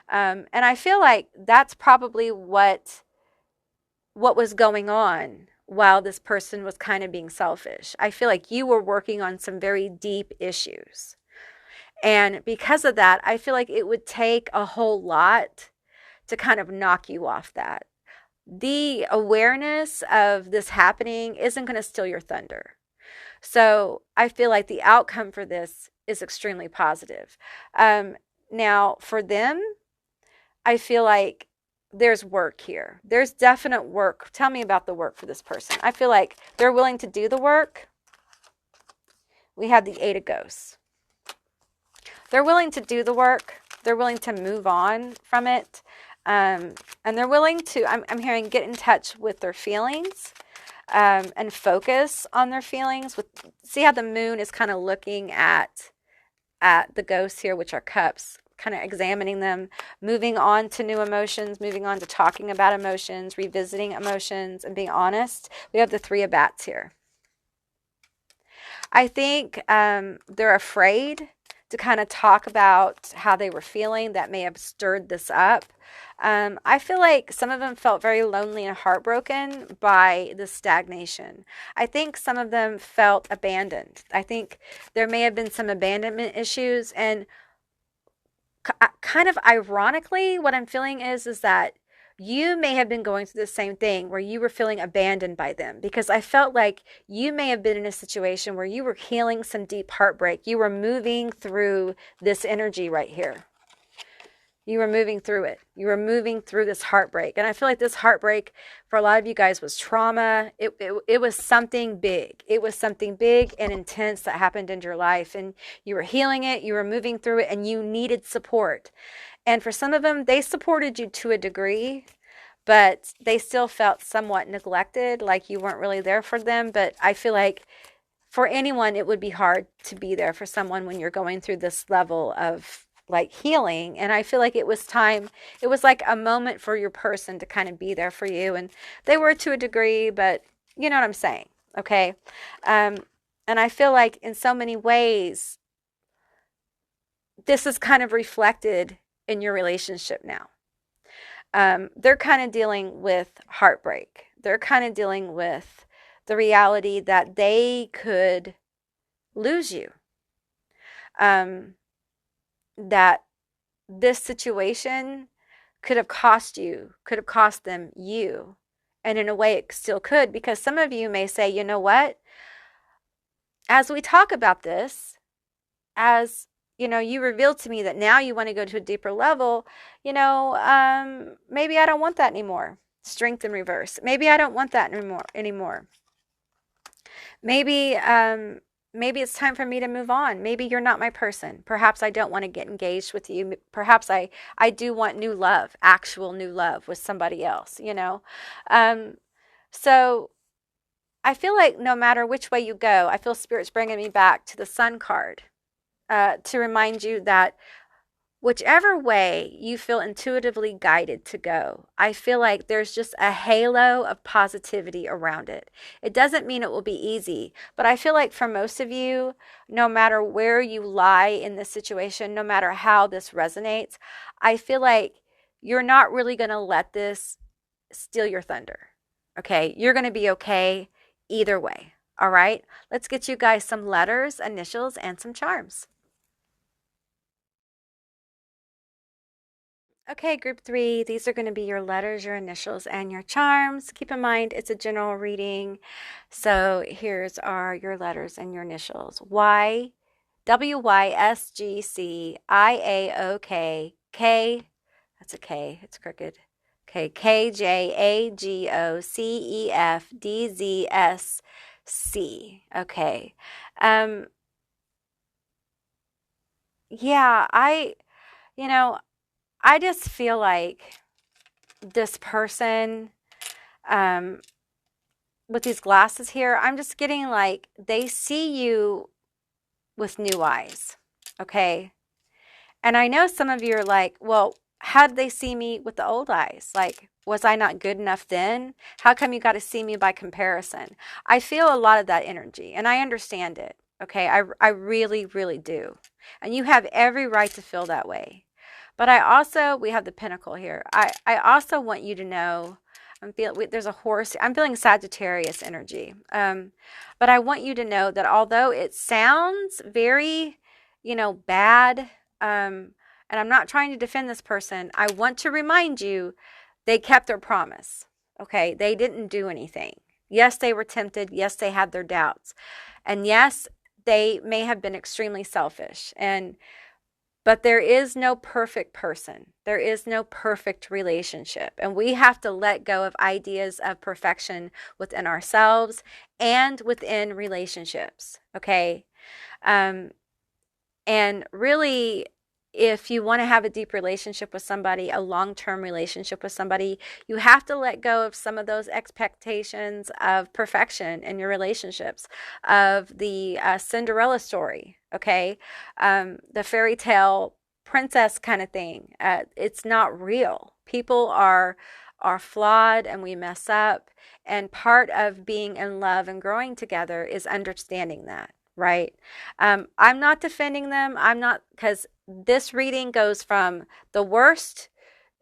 And I feel like that's probably what was going on while this person was kind of being selfish. I feel like you were working on some very deep issues. And because of that, I feel like it would take a whole lot to kind of knock you off that. The awareness of this happening isn't going to steal your thunder. So I feel like the outcome for this is extremely positive. Now, for them, I feel like there's work here. There's definite work. Tell me about the work for this person. I feel like they're willing to do the work. We have the Eight of Ghosts. They're willing to do the work. They're willing to move on from it. And they're willing to, I'm hearing, get in touch with their feelings, and focus on their feelings. See how the moon is kind of looking at the ghosts here, which are cups, kind of examining them, moving on to new emotions, moving on to talking about emotions, revisiting emotions, and being honest. We have the Three of Bats here. I think they're afraid to kind of talk about how they were feeling that may have stirred this up. I feel like some of them felt very lonely and heartbroken by the stagnation. I think some of them felt abandoned. I think there may have been some abandonment issues, and kind of ironically, what I'm feeling is that you may have been going through the same thing where you were feeling abandoned by them, because I felt like you may have been in a situation where you were healing some deep heartbreak. You were moving through this energy right here. You were moving through it. You were moving through this heartbreak. And I feel like this heartbreak for a lot of you guys was trauma. It was something big. It was something big and intense that happened in your life. And you were healing it. You were moving through it, and you needed support. And for some of them, they supported you to a degree, but they still felt somewhat neglected, like you weren't really there for them. But I feel like for anyone, it would be hard to be there for someone when you're going through this level of like healing. And I feel like it was time, it was like a moment for your person to kind of be there for you. And they were to a degree, but you know what I'm saying. Okay. And I feel like in so many ways, this is kind of reflected in your relationship now. They're kind of dealing with heartbreak. They're kind of dealing with the reality that they could lose you. That this situation could have cost them you. And in a way, it still could, because some of you may say, you know what? As we talk about this, as you know, you revealed to me that now you want to go to a deeper level, maybe I don't want that anymore. Strength in reverse. Maybe I don't want that anymore. Maybe it's time for me to move on. Maybe you're not my person. Perhaps I don't want to get engaged with you. Perhaps I do want new love, actual new love with somebody else, So I feel like no matter which way you go, I feel Spirit's bringing me back to the Sun card to remind you that whichever way you feel intuitively guided to go, I feel like there's just a halo of positivity around it. It doesn't mean it will be easy, but I feel like for most of you, no matter where you lie in this situation, no matter how this resonates, I feel like you're not really going to let this steal your thunder. Okay? You're going to be okay either way. All right? Let's get you guys some letters, initials, and some charms. Okay, group 3, these are going to be your letters, your initials, and your charms. Keep in mind, it's a general reading. So here's your letters and your initials. Y, W, Y, S, G, C, I, A, O, K, K, that's a K, it's crooked. Okay, K, J, A, G, O, C, E, F, D, Z, S, C. Okay. Yeah, I just feel like this person with these glasses here, I'm just getting like they see you with new eyes, okay? And I know some of you are like, well, how did they see me with the old eyes? Like, was I not good enough then? How come you got to see me by comparison? I feel a lot of that energy, and I understand it, okay? I really, really do. And you have every right to feel that way. But we have the Pentacle here. I also want you to know, there's a horse. I'm feeling Sagittarius energy. But I want you to know that although it sounds very, bad, and I'm not trying to defend this person, I want to remind you they kept their promise. Okay, they didn't do anything. Yes, they were tempted. Yes, they had their doubts. And yes, they may have been extremely selfish. But there is no perfect person. There is no perfect relationship. And we have to let go of ideas of perfection within ourselves and within relationships. Okay? And really, if you want to have a deep relationship with somebody, a long-term relationship with somebody, you have to let go of some of those expectations of perfection in your relationships, of the Cinderella story, okay? The fairy tale princess kind of thing. It's not real. People are flawed, and we mess up. And part of being in love and growing together is understanding that. right? I'm not defending them. I'm not, because this reading goes from the worst,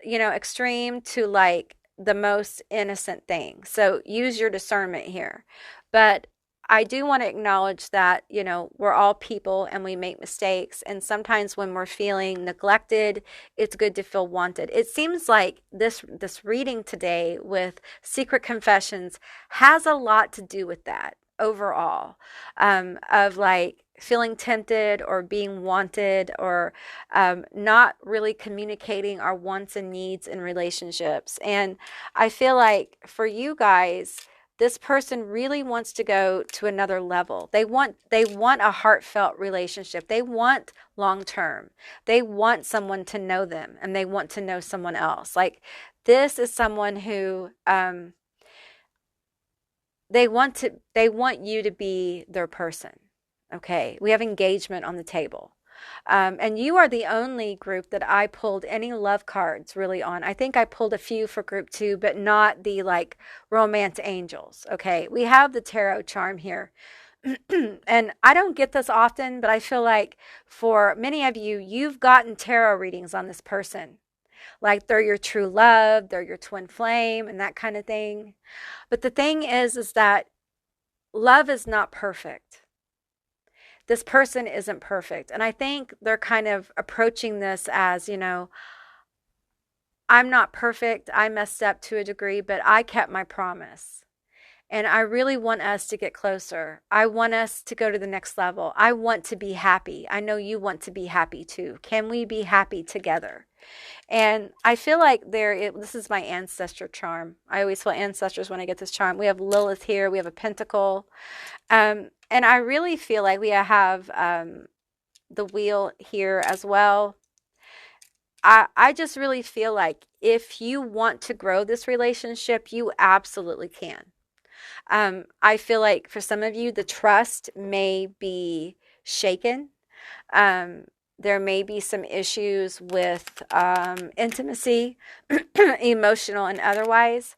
extreme to like the most innocent thing. So use your discernment here. But I do want to acknowledge that, we're all people and we make mistakes. And sometimes when we're feeling neglected, it's good to feel wanted. It seems like this reading today with Secret Confessions has a lot to do with that overall, of like feeling tempted or being wanted, or not really communicating our wants and needs in relationships. And I feel like for you guys, this person really wants to go to another level. They want a heartfelt relationship. They want long term. They want someone to know them, and they want to know someone else. Like, this is someone who they want you to be their person. Okay, we have engagement on the table. And you are the only group that I pulled any love cards really on. I think I pulled a few for group 2, but not the like romance angels. Okay, we have the tarot charm here. And I don't get this often, but I feel like for many of you, you've gotten tarot readings on this person. Like they're your true love, they're your twin flame, and that kind of thing. But the thing is that love is not perfect. This person isn't perfect. And I think they're kind of approaching this as, I'm not perfect. I messed up to a degree, but I kept my promise. And I really want us to get closer. I want us to go to the next level. I want to be happy. I know you want to be happy too. Can we be happy together? And I feel like this is my ancestor charm. I always feel ancestors when I get this charm. We have Lilith here. We have a pentacle. And I really feel like we have the wheel here as well. I just really feel like if you want to grow this relationship, you absolutely can. I feel like for some of you, the trust may be shaken. There may be some issues with intimacy, emotional and otherwise.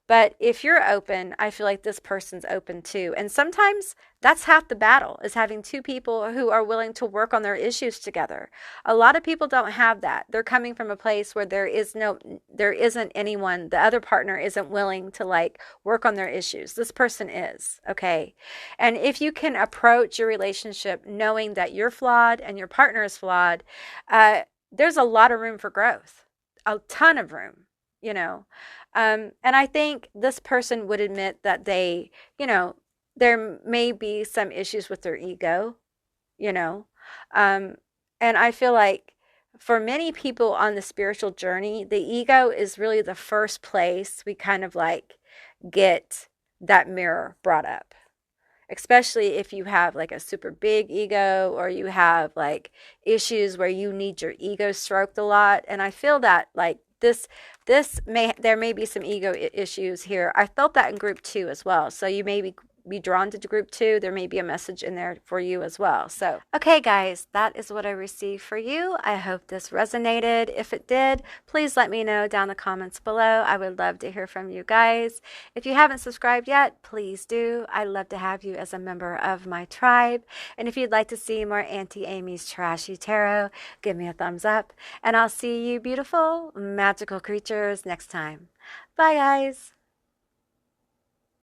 But if you're open, I feel like this person's open too. And sometimes that's half the battle, is having two people who are willing to work on their issues together. A lot of people don't have that. They're coming from a place where there isn't anyone, the other partner isn't willing to like work on their issues. This person is, okay? And if you can approach your relationship knowing that you're flawed and your partner is flawed, there's a lot of room for growth, a ton of room, you know. And I think this person would admit that there may be some issues with their ego, you know. And I feel like for many people on the spiritual journey, the ego is really the first place we kind of like get that mirror brought up. Especially if you have like a super big ego, or you have like issues where you need your ego stroked a lot. And I feel that like there may be some ego issues here. I felt that in group 2 as well. So you may be drawn to group 2. There may be a message in there for you as well. So, okay, guys, that is what I received for you. I hope this resonated. If it did, please let me know down in the comments below. I would love to hear from you guys. If you haven't subscribed yet, please do. I'd love to have you as a member of my tribe. And if you'd like to see more Auntie Amy's Trashy Tarot, give me a thumbs up. And I'll see you beautiful, magical creatures next time. Bye, guys.